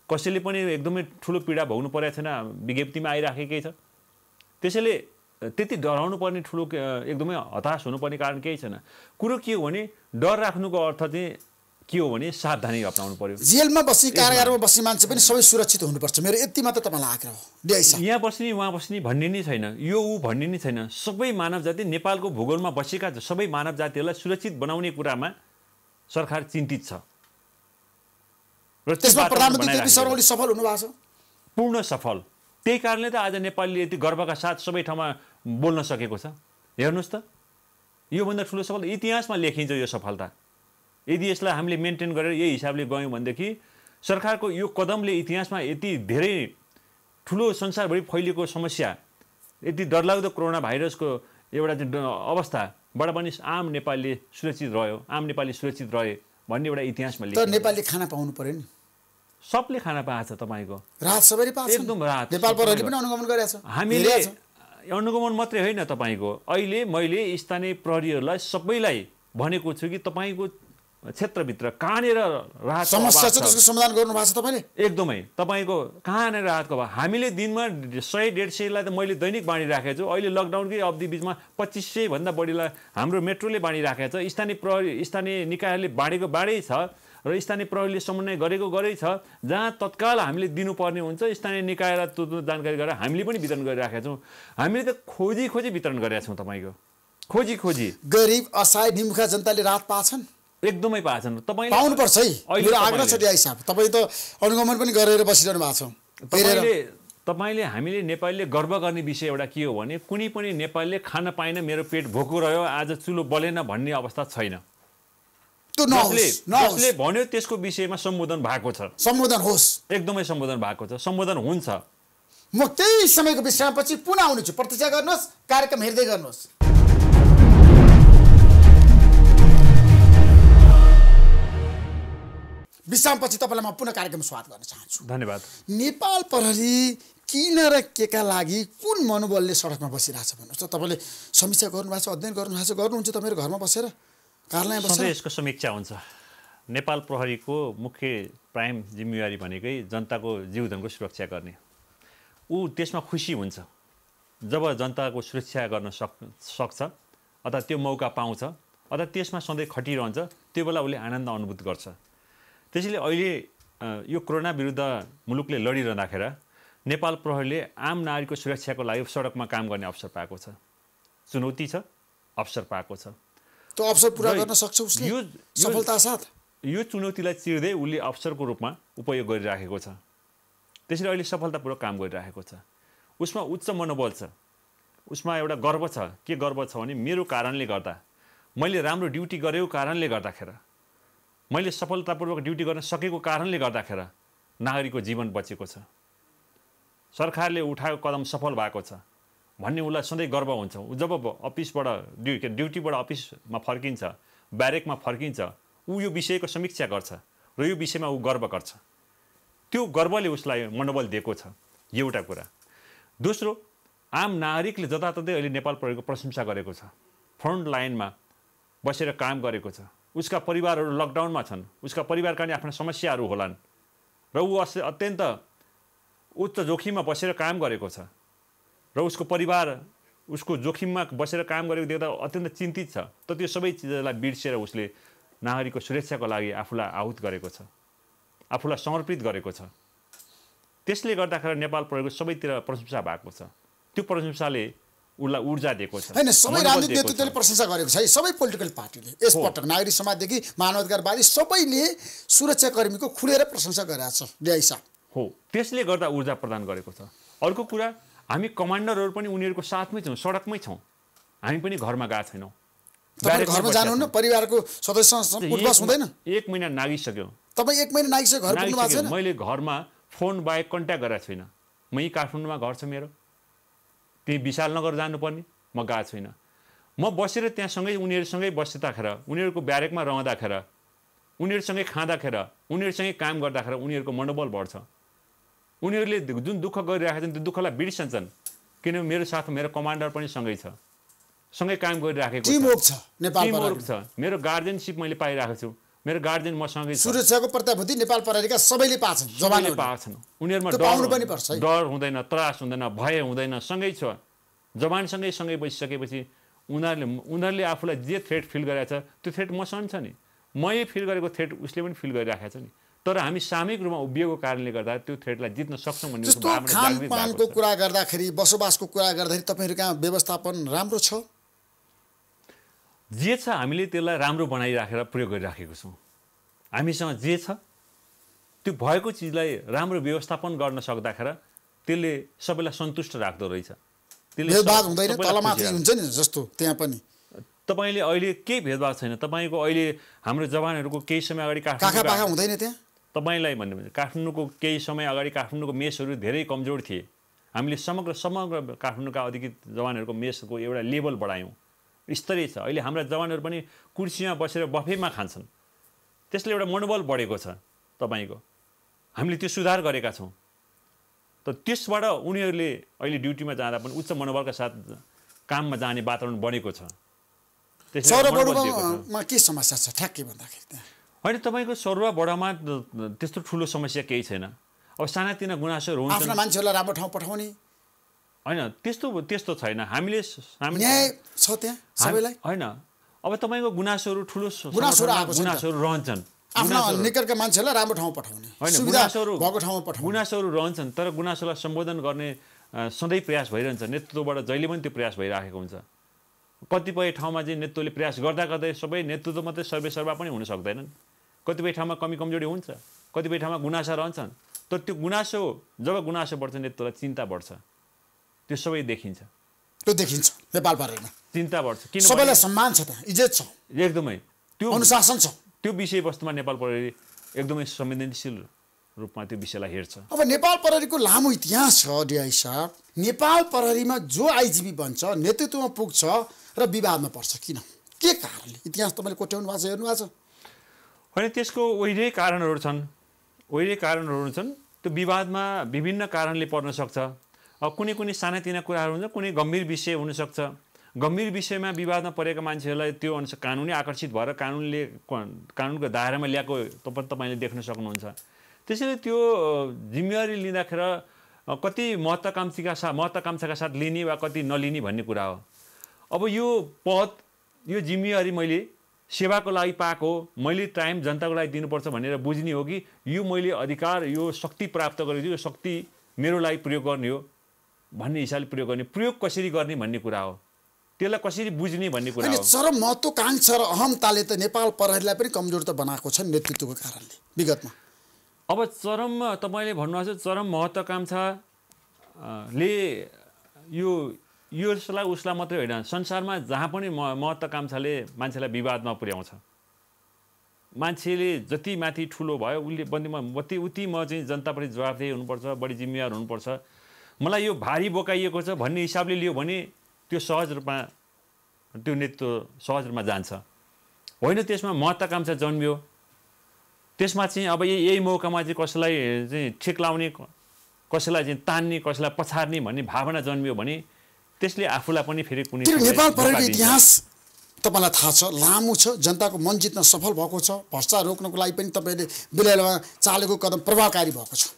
S2: कसैले पनि एकदमै ठुलो पीडा भोग्नु परेको छैन, विज्ञप्तिमा आइराखेकै छ। त्यसैले त्यति डराउनु पर्ने ठुलो एकदमै हताश हुनुपर्ने कारण केही छैन। कुरो के हो भने, डर राख्नुको अर्थ चाहिँ के हो भने सावधानी अपनाउनु पर्यो।
S1: जेलमा बस्ने, कारागारमा बस्ने मान्छे पनि सबै सुरक्षित हुनुपर्छ, मेरो यति मात्र तपाईँलाई आग्रह हो।
S2: यहाँ बस्ने उहाँ बस्ने भन्ने नै छैन, यो ऊ भन्ने नै छैन। सबै मानव जाति, नेपालको भूगोलमा बसेका सबै मानव जातिहरूलाई सुरक्षित बनाउने कुरामा सरकार चिन्तित छ।
S1: र त्यसमा प्रधानमन्त्री केपी शर्मा ओली सफल हुनुभएको छ,
S2: पूर्ण सफल। त्यही कारणले त आज नेपालले यति गर्वका साथ सबै ठाउँमा बोल्न सकेको छ। हेर्नुहोस् त, योभन्दा ठुलो सफलता इतिहासमा लेखिन्छ यो सफलता। यदि यसलाई हामीले मेन्टेन गरेर यही हिसाबले गयौँ भनेदेखि सरकारको यो कदमले इतिहासमा यति धेरै ठुलो संसारभरि फैलिएको समस्या, यति डरलाग्दो कोरोना भाइरसको एउटा अवस्थाबाट पनि आम नेपालीले सुरक्षित रह्यो, आम नेपाली सुरक्षित रहे भन्ने एउटा इतिहासमा लेखिन्छ।
S1: तर नेपालीले खाना पाउनु पर्यो नि,
S2: सबले खाना पाएको छ तपाईँको
S1: राहत सबैले पाएको छ
S2: एकदम राहत
S1: नेपाल प्रहरीले पनि अनुगमन गरेको छ
S2: हामीले अनुगमन मात्रै होइन तपाईँको अहिले मैले स्थानीय प्रहरीहरूलाई सबैलाई भनेको छु कि तपाईँको क्षेत्रभित्र कहाँनिर राहत
S1: समस्या छ त्यसको समाधान गर्नु भएको छ तपाईँले
S2: एकदमै तपाईँको कहाँनिर राहतको भयो हामीले दिनमा 100-150 लाई त मैले दैनिक बाँडिराखेको छु अहिले लकडाउनकै अवधि बिचमा 2500 भन्दा बढीलाई हाम्रो मेट्रोले बाँडिराखेको छ स्थानीय प्रहरी स्थानीय निकायहरूले बाँडै छ र स्थानीय प्रहरीले समन्वय गरेकै छ जहाँ तत्काल हामीले दिनुपर्ने हुन्छ स्थानीय निकायलाई त्यो जानकारी गरेर हामीले पनि वितरण गरिराखेका छौँ हामीले त खोजी वितरण गरेका छौँ तपाईँको खोजी
S1: गरिब असहाय निमुखा जनताले राहत पाछन्
S2: एकदमै पाछन् तपाईँले
S1: पाउनुपर्छ है मेरो आग्रह छ डिआई साहब तपाईँ त अनुगमन पनि गरेर बसिरहनु भएको छ
S2: तपाईँले हामीले नेपालीले गर्व गर्ने विषय एउटा के हो भने कुनै पनि नेपालीले खान पाएन मेरो पेट भोको रह्यो आज चुलो बलेन भन्ने अवस्था छैन जसले भन्यो त्यसको विषयमा सम्बोधन भएको छ
S1: सम्बोधन होस्
S2: एकदमै सम्बोधन भएको छ सम्बोधन हुन्छ
S1: म केही समयको विश्रामपछि पुनः आउनेछु प्रतीक्षा गर्नुहोस् कार्यक्रम हेर्दै गर्नुहोस् विश्रामपछि तपाईँलाई म पुनः कार्यक्रम स्वागत गर्न चाहन्छु
S2: धन्यवाद
S1: नेपाल प्रहरी किन र केका लागि कुन मनोबलले सडकमा बसिरहेछ भन्नुहोस् त तपाईँले समीक्षा गर्नुभएको छ अध्ययन गर्नुभएको छ गर्नुहुन्छ तपाईँहरू घरमा बसेर कार्यालयमा बसेर
S2: यसको समीक्षा हुन्छ नेपाल प्रहरीको मुख्य प्राइम जिम्मेवारी भनेकै जनताको जीवधनको सुरक्षा गर्ने ऊ त्यसमा खुसी हुन्छ जब जनताको सुरक्षा गर्न सक्छ अथवा त्यो मौका पाउँछ अथवा त्यसमा सधैँ खटिरहन्छ त्यो बेला उसले आनन्द अनुभूत गर्छ त्यसैले अहिले यो कोरोना विरुद्ध मुलुकले लडिरहँदाखेरि नेपाल प्रहरीले आम नागरिकको सुरक्षाको लागि सडकमा काम गर्ने अवसर पाएको छ चुनौती छ अवसर पाएको छ
S1: त्यो अवसर पुरा गर्न सक्छ उसले सफलता साथ
S2: यो चुनौतीलाई चिर्दै उसले अवसरको रूपमा उपयोग गरिराखेको छ त्यसैले अहिले सफलतापूर्वक काम गरिराखेको छ उसमा उच्च मनोबल छ उसमा एउटा गर्व छ के गर्व छ भने मेरो कारणले गर्दा मैले राम्रो ड्युटी गरेको कारणले गर्दाखेरि मैले सफलतापूर्वक ड्युटी गर्न सकेको कारणले गर्दाखेरि नागरिकको जीवन बचेको छ सरकारले उठाएको कदम सफल भएको छ भन्ने उसलाई सधैँ गर्व हुन्छ जब अफिसबाट ड्युटीबाट अफिसमा फर्किन्छ ब्यारेकमा फर्किन्छ ऊ यो विषयको समीक्षा गर्छ र यो विषयमा ऊ गर्व गर्छ त्यो गर्वले उसलाई मनोबल दिएको छ एउटा कुरा दोस्रो आम नागरिकले जताततै अहिले नेपाल प्रहरीको प्रशंसा गरेको छ फ्रन्ट लाइनमा बसेर काम गरेको छ उसका परिवारहरू लकडाउनमा छन् उसका परिवारका नि आफ्ना समस्याहरू होलान् र ऊ अत्यन्त उच्च जोखिममा बसेर काम गरेको छ र उसको परिवार उसको जोखिममा बसेर काम गरेको देख्दा अत्यन्त चिन्तित छ त त्यो सबै चिजलाई बिर्सेर उसले नागरिकको सुरक्षाको लागि आफूलाई आहुत गरेको छ आफूलाई समर्पित गरेको छ त्यसले गर्दाखेरि नेपाल प्रहरीको सबैतिर प्रशंसा भएको छ त्यो प्रशंसाले उसलाई ऊर्जा दिएको छ
S1: हैन सबै राजनीतिक नेतृत्वले प्रशंसा गरेको छ है सबै पोलिटिकल पार्टीले यसपटक नागरिक समाजदेखि मानवाधिकारवादी सबैले सुरक्षाकर्मीको खुलेर प्रशंसा गरेका छ डिआई साहब
S2: हो त्यसले गर्दा ऊर्जा प्रदान गरेको छ अर्को कुरा हामी कमान्डरहरू पनि उनीहरूको साथमै छौँ सडकमै छौँ हामी पनि घरमा गएको छैनौँ
S1: तपाईं घरमा जानुहुन्न परिवारको सदस्यसँग उठबस हुँदैन
S2: 1 महिना नागिसक्यो
S1: तपाईँ 1 महिना नागिसक्यो घर पुग्नु भएको छैन
S2: मैले घरमा फोन बाहेक कन्ट्याक्ट गरेको छैन म यही काठमाडौँमा घर छ मेरो त्यही विशालनगर जानुपर्ने म गएको छैन म बसेर त्यहाँसँगै उनीहरूसँगै बस्दाखेरि उनीहरूको ब्यारेकमा रहँदाखेरि उनीहरूसँगै खाँदाखेरि उनीहरूसँगै काम गर्दाखेरि उनीहरूको मनोबल बढ्छ उनीहरूले जुन दुःख गरिरहेका छन् त्यो दुःखलाई बिर्सन्छन् किनभने मेरो साथमा मेरो कमान्डर पनि सँगै छ सँगै काम गरिराखेको
S1: छ नेपाल प्रहरी
S2: छ मेरो गार्जियनसिप मैले पाइरहेको छु मेरो गार्जियन मसँगै छ
S1: सुरक्षाको प्रतिबद्धि नेपाल प्रहरीका सबैले पाछन् जवानले
S2: पाछन् उनीहरुमा डर हुँदैन त्रास हुँदैन भय हुँदैन सँगै छ जवानसँगै सँगै बसिसकेपछि उनीहरूले आफूलाई जे थ्रेट फिल गरेछ त्यो थ्रेट मसँग छ नि मैले फिल गरेको थ्रेट उसले पनि फिल गरिराखेको छ नि तर हामी सामूहिक रूपमा उभिएको कारणले गर्दा त्यो थ्रेटलाई जित्न सक्छौँ भन्ने
S1: भावना जागृत भएको छ। खानपानको कुरा गर्दाखेरि बसोबासको कुरा गर्दाखेरि तपाईहरु कहाँ व्यवस्थापन राम्रो छ
S2: जे छ हामीले त्यसलाई राम्रो बनाइराखेर प्रयोग गरिराखेको छौँ हामीसँग जे छ त्यो भएको चिजलाई राम्रो व्यवस्थापन गर्न सक्दाखेरि त्यसले सबैलाई सन्तुष्ट राख्दो रहेछ
S1: त्यसले भेदभाव हुँदैन तलमाथि हुन्छ नि जस्तो त्यहाँ पनि
S2: तपाईले अहिले केही भेदभाव छैन तपाईको अहिले हाम्रो जवानहरूको केही समय अगाडि
S1: काखा हुँदैन त्यहाँ
S2: तपाईलाई भन्नु भने काठमाडौँको केही समय अगाडि काठमाडौँको मेसहरू धेरै कमजोर थिए हामीले समग्र काठमाडौँका अधिकृत जवानहरूको मेसको एउटा लेभल बढायौँ स्तरीय छ अहिले हाम्रा जवानहरू पनि कुर्सीमा बसेर बफेमा खान्छन् त्यसले एउटा मनोबल बढेको छ तपाईको हामीले त्यो सुधार गरेका छौँ। त त्यसबाट उनीहरूले अहिले ड्युटीमा जाँदा पनि उच्च मनोबलका साथ काममा जाने वातावरण बनेको छ।
S1: सौरबडुवामा के समस्या छ ठ्याक्कै भन्दाखेरि त्यहाँ?
S2: होइन, तपाईँको सरुवा बडामा त्यस्तो ठुलो समस्या केही छैन। अब सानातिना गुनासोहरू हुन्छ,
S1: आफ्ना मान्छेहरूलाई राम्रो ठाउँ पठाउने
S2: होइन, त्यस्तो छैन। हामीले
S1: न्याय छ त्यहाँ सबैलाई
S2: होइन। अब तपाईँको गुनासोहरू ठुलो गुनासोहरू रहन्छन्,
S1: आफ्ना निकटका मान्छेहरूलाई राम्रो ठाउँ पठाउने, सुविधा भएको ठाउँमा पठाउने
S2: गुनासोहरू रहन्छन्। तर गुनासोलाई सम्बोधन गर्ने सधैँ प्रयास भइरहन्छ। नेतृत्वबाट जहिले पनि त्यो प्रयास भइरहेको हुन्छ। कतिपय ठाउँमा चाहिँ नेतृत्वले प्रयास गर्दा गर्दै सबै नेतृत्व मात्रै सर्वेसर्वा पनि हुन सक्दैनन्। कतिपय ठाउँमा कमी कमजोरी हुन्छ, कतिपय ठाउँमा गुनासा रहन्छन्। तर त्यो गुनासो, जब गुनासो बढ्छ नेतृत्वलाई चिन्ता बढ्छ, त्यो सबै देखिन्छ।
S1: त्यो देखिन्छ नेपाल प्रहरीमा
S2: चिन्ता बढ्छ। किन
S1: सबैलाई सम्मान छ, त्यहाँ इज्जत छ,
S2: एकदमै त्यो
S1: अनुशासन छ।
S2: त्यो विषयवस्तुमा नेपाल प्रहरी एकदमै संवेदनशील रूपमा त्यो विषयलाई हेर्छ।
S1: अब नेपाल प्रहरीको लामो इतिहास छ डिआई साहब। नेपाल प्रहरीमा जो आइजिपी बन्छ, नेतृत्वमा पुग्छ र विवादमा पर्छ, किन, के कारणले? इतिहास तपाईँले कोट्याउनु भएको छ, हेर्नु भएको छ?
S2: होइन, त्यसको वैधै कारणहरू छन्। त्यो विवादमा विभिन्न कारणले पर्न सक्छ। अब कुनै सानातिना कुराहरू हुन्छ, कुनै गम्भीर विषय हुनसक्छ। गम्भीर विषयमा विवादमा परेका मान्छेहरूलाई त्यो अनुसार कानुनी आकर्षित भएर कानुनको दायरामा ल्याएको तपाईँले देख्न सक्नुहुन्छ। त्यसैले त्यो जिम्मेवारी लिँदाखेरि कति महत्त्वाकांक्षाका साथ लिने वा कति नलिने भन्ने कुरा हो। अब यो पद, यो जिम्मेवारी मैले सेवाको लागि पाएको, मैले टाइम जनताको लागि दिनुपर्छ भनेर बुझ्ने हो कि यो मैले अधिकार, यो शक्ति प्राप्त गरेको, यो शक्ति मेरो लागि प्रयोग गर्ने हो भन्ने हिसाबले प्रयोग गर्ने, प्रयोग कसरी गर्ने भन्ने कुरा हो। त्यसलाई कसरी बुझ्ने भन्ने कुरा हो।
S1: चरम महत्त्वाकांक्षा र अहमताले त नेपाल प्रहरीलाई पनि कमजोर त बनाएको छ नेतृत्वको कारणले विगतमा।
S2: अब चरममा तपाईँले भन्नुभएको छ चरम महत्त्वाकांक्षाले यसलाई उसलाई मात्रै होइन, संसारमा जहाँ पनि महत्त्वाकांक्षाले मान्छेलाई विवादमा पुर्याउँछ। मान्छेले जति माथि ठुलो भयो उसले उति म चाहिँ जनताप्रति जवाफदेही हुनुपर्छ, बढी जिम्मेवार हुनुपर्छ, मलाई यो भारी बोकाइएको छ भन्ने हिसाबले लियो भने त्यो सहज रूपमा जान्छ। होइन, त्यसमा महत्त्वाकांक्षा जन्मियो, त्यसमा चाहिँ अब यही मौकामा चाहिँ कसैलाई चाहिँ ठिक लाउने, कसैलाई चाहिँ तान्ने, कसैलाई पछार्ने भन्ने भावना जन्मियो भने त्यसले आफूलाई पनि फेरि कुनै
S1: नेपाल प्रहरीको इतिहास तपाईँलाई थाहा छ, लामो छ, जनताको मन जित्न सफल भएको छ, भ्रष्टाचार रोक्नको लागि पनि तपाईँले बेलामा चालेको कदम प्रभावकारी भएको छ।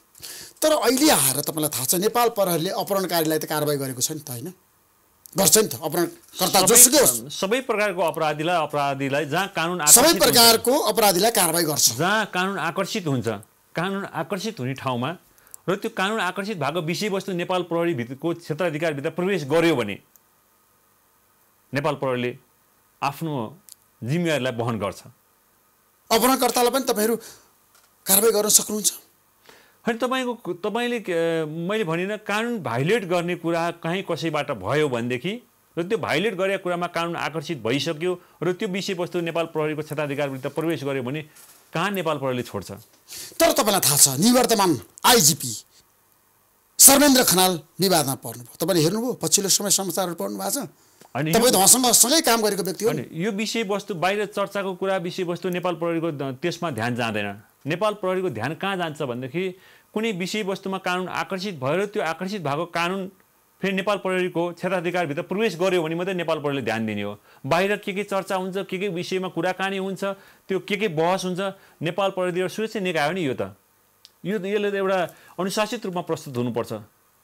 S1: तर अहिले आएर तपाईँलाई थाहा छ नेपाल प्रहरीले अपहरणकारीलाई त कारबाही गरेको छ नि त, होइन? गर्छ नि त, अपहरणकर्ता जोसुकै होस्,
S2: सबै प्रकारको अपराधीलाई जहाँ कानुन
S1: सबै प्रकारको अपराधीलाई कारबाही गर्छ,
S2: जहाँ कानुन आकर्षित हुन्छ। कानुन आकर्षित हुने ठाउँमा र त्यो कानुन आकर्षित भएको विषयवस्तु नेपाल प्रहरीभित्रको क्षेत्राधिकारभित्र प्रवेश गर्यो भने नेपाल प्रहरीले आफ्नो जिम्मेवारीलाई वहन गर्छ।
S1: अपहरणकर्तालाई पनि तपाईँहरू कारबाही गर्न सक्नुहुन्छ।
S2: होइन, तपाईँले मैले भनिनँ कानुन भाइलेट गर्ने कुरा कहीँ कसैबाट भयो भनेदेखि र त्यो भाइलेट गरेको कुरामा कानुन आकर्षित भइसक्यो र त्यो विषयवस्तु नेपाल प्रहरीको क्षेत्राधिकारभित्र प्रवेश गर्यो भने कहाँ नेपाल प्रहरीले छोड्छ?
S1: तर तपाईँलाई थाहा छ निवर्तमान आइजिपी सर्वेन्द्र खनाल विवादमा पर्नुभयो, तपाईँले हेर्नुभयो पछिल्लो समय समाचारहरू पढ्नु भएको छ? तपाईँ त उहाँसँग सँगै काम गरेको व्यक्ति हो।
S2: यो विषयवस्तु बाहिर चर्चाको कुरा, विषयवस्तु नेपाल प्रहरीको त्यसमा ध्यान जाँदैन। नेपाल प्रहरीको ध्यान कहाँ जान्छ भनेदेखि कुनै विषयवस्तुमा कानुन आकर्षित भयो, त्यो आकर्षित भएको कानुन फेरि नेपाल प्रहरीको क्षेत्राधिकारभित्र प्रवेश गर्यो भने मात्रै नेपाल प्रहरीले ध्यान दिने हो। बाहिर के चर्चा हुन्छ, के विषयमा कुराकानी हुन्छ, त्यो के बहस हुन्छ, नेपाल प्रहरी एउटा सुरक्षा निकाय हो नि यो त। यसले एउटा अनुशासित रूपमा प्रस्तुत हुनुपर्छ।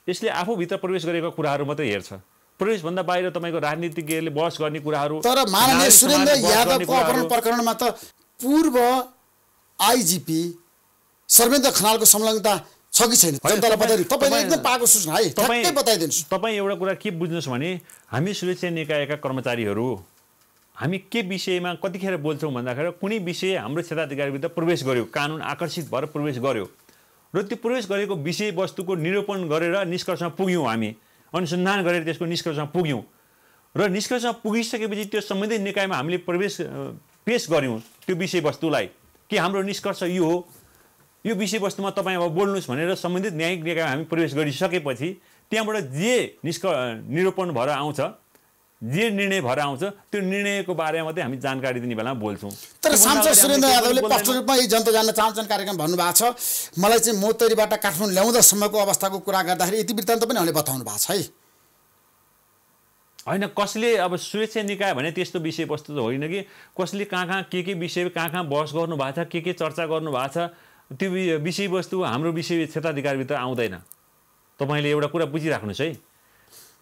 S2: यसले आफूभित्र प्रवेश गरेको कुराहरू मात्रै हेर्छ। प्रवेशभन्दा बाहिर तपाईँको राजनीतिज्ञहरूले बहस गर्ने कुराहरू।
S1: तर माननीय सुरेन्द्र यादवको अपहरण प्रकरणमा त पूर्व आइजिपी सर्वेन्द्र खनालको संलग्नता छ कि छैन? जनतालाई बताइदिनु, तपाईँले एकदम पाएको सूचना है, ठ्याक्कै बताइदिनुहोस्।
S2: तपाईँ एउटा कुरा के बुझ्नुहोस् भने हामी सुरक्षा निकायका कर्मचारीहरू हामी के विषयमा कतिखेर बोल्छौँ भन्दाखेरि कुनै विषय हाम्रो क्षेत्राधिकारभित्र प्रवेश गर्यो, कानुन आकर्षित भएर प्रवेश गर्यो र त्यो प्रवेश गरेको विषयवस्तुको निरूपण गरेर निष्कर्षमा पुग्यौँ, हामी अनुसन्धान गरेर त्यसको निष्कर्षमा पुग्यौँ र निष्कर्षमा पुगिसकेपछि त्यो सम्बन्धित निकायमा हामीले पेश गऱ्यौँ त्यो विषयवस्तुलाई कि हाम्रो निष्कर्ष यो हो, यो विषयवस्तुमा तपाईँ अब बोल्नुहोस् भनेर सम्बन्धित न्यायिक निकायमा हामी प्रवेश गरिसकेपछि त्यहाँबाट जे निरूपण भएर आउँछ, जे निर्णय भएर आउँछ त्यो निर्णयको बारेमा मात्रै हामी जानकारी दिने बेलामा बोल्छौँ।
S1: तर सांसद सुरेन्द्र यादवले स्पष्ट रूपमा यी जनता जान्न चाहन्छन् कार्यक्रम भन्नुभएको छ। मलाई चाहिँ मोतरीबाट काठमाडौँ ल्याउँदासम्मको अवस्थाको कुरा गर्दाखेरि यति वृत्तान्त पनि उहाँले बताउनु भएको छ है।
S2: होइन, कसले अब सुरक्षा निकाय भने त्यस्तो विषयवस्तु त होइन कि कसले कहाँ के विषय कहाँ बहस गर्नु भएको छ, के चर्चा गर्नु भएको छ, त्यो विषयवस्तु हाम्रो विषय क्षेत्राधिकारभित्र आउँदैन। तपाईँले एउटा कुरा बुझिराख्नुहोस् है।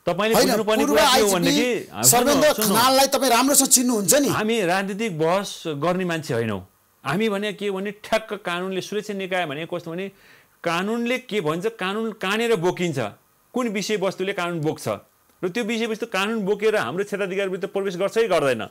S2: तपाईँले बुझ्नुपर्ने कुरा के हो भनेदेखि
S1: सर्वेन्द्र खनाललाई तपाईँ राम्रोसँग चिन्नुहुन्छ नि।
S2: हामी राजनीतिक बहस गर्ने मान्छे होइनौँ। हामी भने के भने ठ्याक्क कानुनले सुरक्षा निकाय भने कस्तो भने कानुनले के भन्छ, कानुन कानेर बोकिन्छ, कुन विषयवस्तुले कानुन बोक्छ र त्यो विषयवस्तु कानुन बोकेर हाम्रो क्षेत्राधिकारभित्र प्रवेश गर्छ कि गर्दैन।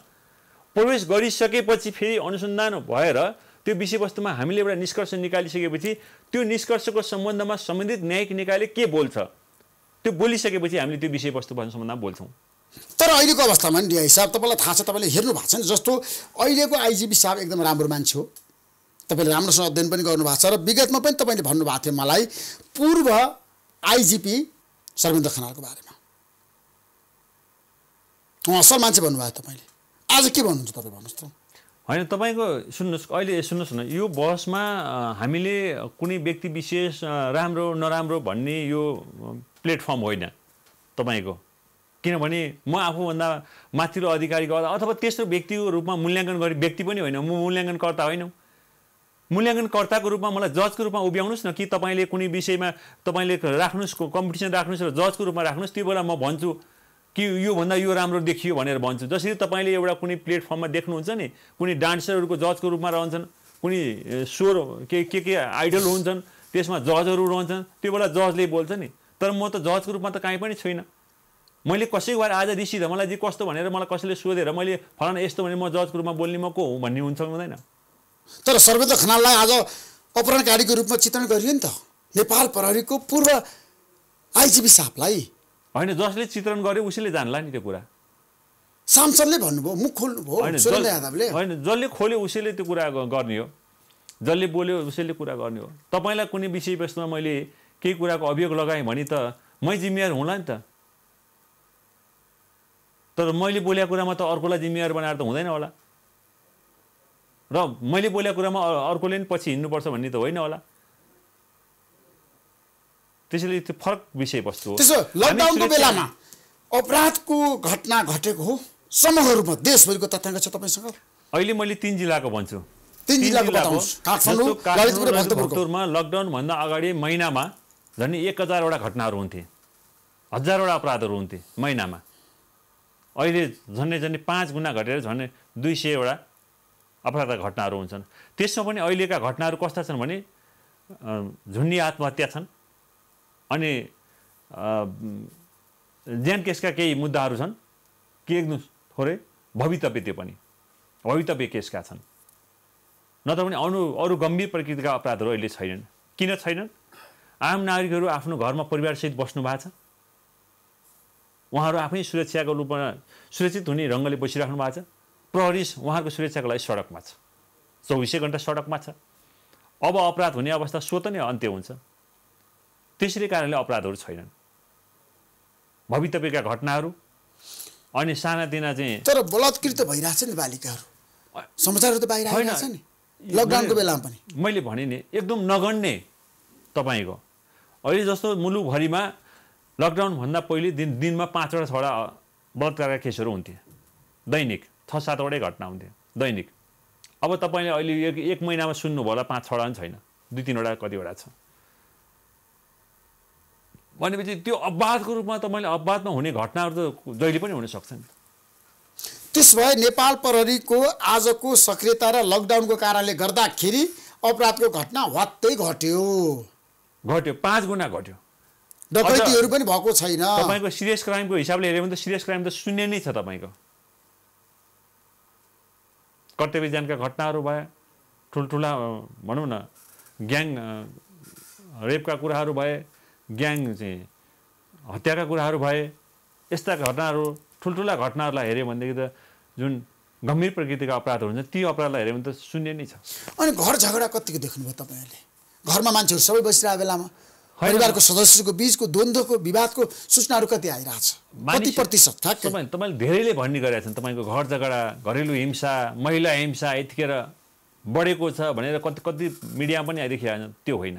S2: प्रवेश गरिसकेपछि फेरि अनुसन्धान भएर त्यो विषयवस्तुमा हामीले एउटा निष्कर्ष निकालिसकेपछि त्यो निष्कर्षको सम्बन्धमा सम्बन्धित न्यायिक निकायले के बोल्छ त्यो बोलिसकेपछि हामीले त्यो विषयवस्तु सम्बन्धमा बोल्छौँ।
S1: तर अहिलेको अवस्थामा नि डिआई साहब तपाईँलाई थाहा छ, तपाईँले हेर्नु भएको छ नि, जस्तो अहिलेको आइजिपी साहब एकदम राम्रो मान्छे हो, तपाईँले राम्रोसँग अध्ययन पनि गर्नुभएको छ र विगतमा पनि तपाईँले भन्नुभएको थियो मलाई पूर्व आइजिपी सर्वेन्द्र खनालको बारेमा असल मान्छे भन्नुभयो तपाईँले। आज के भन्नुहुन्छ तपाईँ भन्नुहोस् त।
S2: होइन, तपाईँको सुन्नुहोस्, अहिले सुन्नुहोस् न, यो बहसमा हामीले कुनै व्यक्ति विशेष राम्रो नराम्रो भन्ने यो प्लेटफर्म होइन तपाईँको। किनभने म आफूभन्दा माथिल्लो अधिकारीको अथवा त्यस्तो व्यक्तिको रूपमा मूल्याङ्कन गर्ने व्यक्ति पनि होइन, म मूल्याङ्कनकर्ता होइन। मूल्याङ्कनकर्ताको रूपमा मलाई जजको रूपमा उभ्याउनुहोस् न कि तपाईँले कुनै विषयमा तपाईँले राख्नुहोस्, कम्पिटिसन राख्नुहोस् र जजको रूपमा राख्नुहोस्, त्यो बेला म भन्छु कि योभन्दा यो राम्रो देखियो भनेर भन्छु। जसरी तपाईँले एउटा कुनै प्लेटफर्ममा देख्नुहुन्छ नि, कुनै डान्सरहरूको जजको रूपमा रहन्छन्, कुनै स्वर के आइडल हुन्छन्, त्यसमा जजहरू रहन्छन्, त्यो बेला जजले बोल्छ नि। तर म त जजको रूपमा त कहीँ पनि छुइनँ। मैले कसैको बारे आज रिसिँदा मलाई जे कस्तो भनेर मलाई कसैले सोधेर मैले फलाना यस्तो भने म जजको रूपमा बोल्ने म को हुँ भन्ने हुन्छ हुँदैन।
S1: तर सर्वेन्द्र खनाललाई आज अपहरणकारीको रूपमा चित्रण गरियो नि त नेपाल प्रहरीको पूर्व आइजिपी साहबलाई।
S2: होइन, जसले चित्रण गर्यो उसैले जानला नि त्यो कुरा।
S1: सांसदले भन्नुभयो, मुख खोल्नुभयो सुरेन्द्र यादवले।
S2: होइन, जसले खोल्यो उसैले त्यो कुरा गर्ने हो, जसले बोल्यो उसैले कुरा गर्ने हो। तपाईँलाई कुनै विषयवस्तुमा मैले केही कुराको अभियोग लगाएँ भने त मै जिम्मेवार हुँला नि त। तर मैले बोलेको कुरामा त अर्कोलाई जिम्मेवार बनाएर त हुँदैन होला र मैले बोलेको कुरामा अर्कोले पनि पछि हिँड्नुपर्छ भन्ने त होइन होला। त्यसैले त्यो फरक विषयवस्तु हो।
S1: त्यसो लकडाउनको बेलामा अपराधको घटना घटेको हो समग्र रूपमा देशभरिको तथ्याङ्क छ तपाईँसँग? अहिले
S2: मैले 3 जिल्लाको भन्छु।
S1: 3 जिल्लाको बताउनुहोस्। काठमाडौँ, ललितपुर र
S2: भक्तपुरमा लकडाउनभन्दा अगाडि महिनामा झन् 1000वटा घटनाहरू हुन्थे, 1000वटा अपराधहरू हुन्थे महिनामा। अहिले झन्डै 5 गुणा घटेर झन्डै 200वटा अपराध घटनाहरू हुन्छन्। त्यसमा पनि अहिलेका घटनाहरू कस्ता छन् भने झुन्डी आत्महत्या छन्, अनि ज्यान केसका केही मुद्दाहरू छन्, के एकदम थोरै भवितव्य, त्यो पनि भवितव्य केसका छन्। नत्र पनि अरू गम्भीर प्रकृतिका अपराधहरू अहिले छैनन्। किन छैनन्? आम नागरिकहरू आफ्नो घरमा परिवारसहित बस्नु भएको छ, उहाँहरू आफै सुरक्षाको रूपमा सुरक्षित हुने ढङ्गले बसिराख्नु भएको छ। प्रहरी उहाँहरूको सुरक्षाको लागि सडकमा छ, 24 घण्टा सडकमा छ। अब अपराध हुने अवस्था स्वतः नै अन्त्य हुन्छ। त्यसैले कारणले अपराधहरू छैनन्, भवितव्यका घटनाहरू अनि सानातिना चाहिँ।
S1: तर बलात्कृत भइरहेछ नि बालिकाहरू, समाचारहरू त बाहिर आइरहेछ नि लकडाउनको बेलामा पनि।
S2: मैले भने नि एकदम नगण्य तपाईँको। अहिले जस्तो मुलुकभरिमा लकडाउनभन्दा पहिले दिनमा 5वटा 6वटा बलात्कारका केसहरू हुन्थे दैनिक, 6-7वटै घटना हुन्थ्यो दैनिक। अब तपाईँले अहिले एक महिनामा सुन्नुभयो होला 5-6वटा पनि छैन, 2-3वटा कतिवटा छ भनेपछि त्यो अपवादको रूपमा तपाईँले अपवादमा हुने घटनाहरू त जहिले पनि हुन सक्छन्।
S1: त्यसो भए नेपाल प्रहरीको आजको सक्रियता र लकडाउनको कारणले गर्दाखेरि अपराधको घटना वात्तै घट्यो,
S2: 5 गुणा घट्यो।
S1: डकैतीहरू पनि भएको छैन।
S2: तपाईँको सिरियस क्राइमको हिसाबले हेऱ्यो भने त सिरियस क्राइम त 0 नै छ। तपाईँको कर्तव्यज्ञानका घटनाहरू भए, ठुल्ठुला भनौँ न ग्याङ रेपका कुराहरू भए, ग्याङ चाहिँ हत्याका कुराहरू भए, यस्ता घटनाहरू ठुल्ठुला घटनाहरूलाई हेऱ्यो भनेदेखि त जुन गम्भीर प्रकृतिका अपराधहरू हुन्छ ती अपराधलाई हेऱ्यो भने त 0 नै छ।
S1: अनि घर झगडा कतिको देख्नुभयो तपाईँहरूले? घरमा मान्छेहरू सबै बसिरहेको बेलामा परिवारको सदस्यको बीचको द्वन्द्वको विवादको सूचनाहरू कति आइरहेछ, कति प्रतिशत?
S2: तपाईँले धेरैले भन्ने गरेका छन् तपाईँको घर झगडा, घरेलु हिंसा, महिला हिंसा यतिखेर बढेको छ भनेर कति मिडियामा पनि आइदेखिरहेका छन्। त्यो होइन,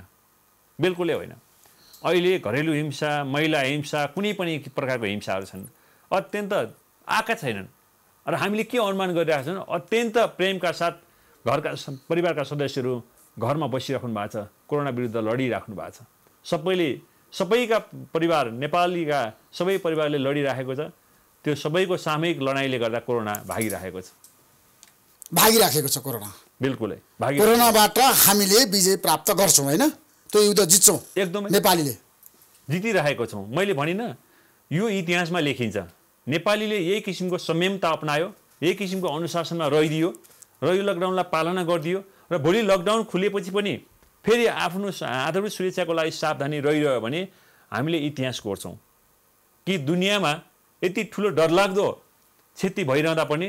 S2: बिल्कुलै होइन। अहिले घरेलु हिंसा, महिला हिंसा, कुनै पनि प्रकारको हिंसाहरू छन्, अत्यन्त आएका छैनन्। र हामीले के अनुमान गरिरहेका छौँ, अत्यन्त प्रेमका साथ घरका परिवारका सदस्यहरू घरमा बसिराख्नु भएको छ, कोरोना विरुद्ध लडिराख्नु भएको छ। सबैका परिवार, नेपालीका सबै परिवारले लडिराखेको छ। त्यो सबैको सामूहिक लडाइँले गर्दा कोरोना भागिराखेको छ
S1: कोरोना।
S2: बिल्कुलै
S1: कोरोनाबाट हामीले विजय प्राप्त गर्छौँ होइन, त्यो युद्ध जित्छौँ,
S2: एकदमै
S1: नेपालीले
S2: जितिरहेको छौँ। मैले भनिनँ, यो इतिहासमा लेखिन्छ। नेपालीले यही किसिमको संयमता अपनायो, यही किसिमको अनुशासनमा रहिदियो र यो लकडाउनलाई पालना गरिदियो र भोलि लकडाउन खुलेपछि पनि फेरि आफ्नो आधारभूत सुरक्षाको लागि सावधानी रहिरह्यो भने हामीले इतिहास कोर्छौँ कि दुनियाँमा यति ठुलो डरलाग्दो क्षति भइरहँदा पनि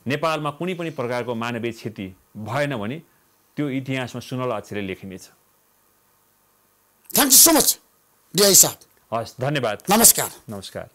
S2: नेपालमा कुनै पनि प्रकारको मानवीय क्षति भएन भने त्यो इतिहासमा सुनौलो अक्षरले लेखिनेछ।
S1: Thank you so much DI साहब।
S2: हस्, धन्यवाद।
S1: नमस्कार।
S2: नमस्कार।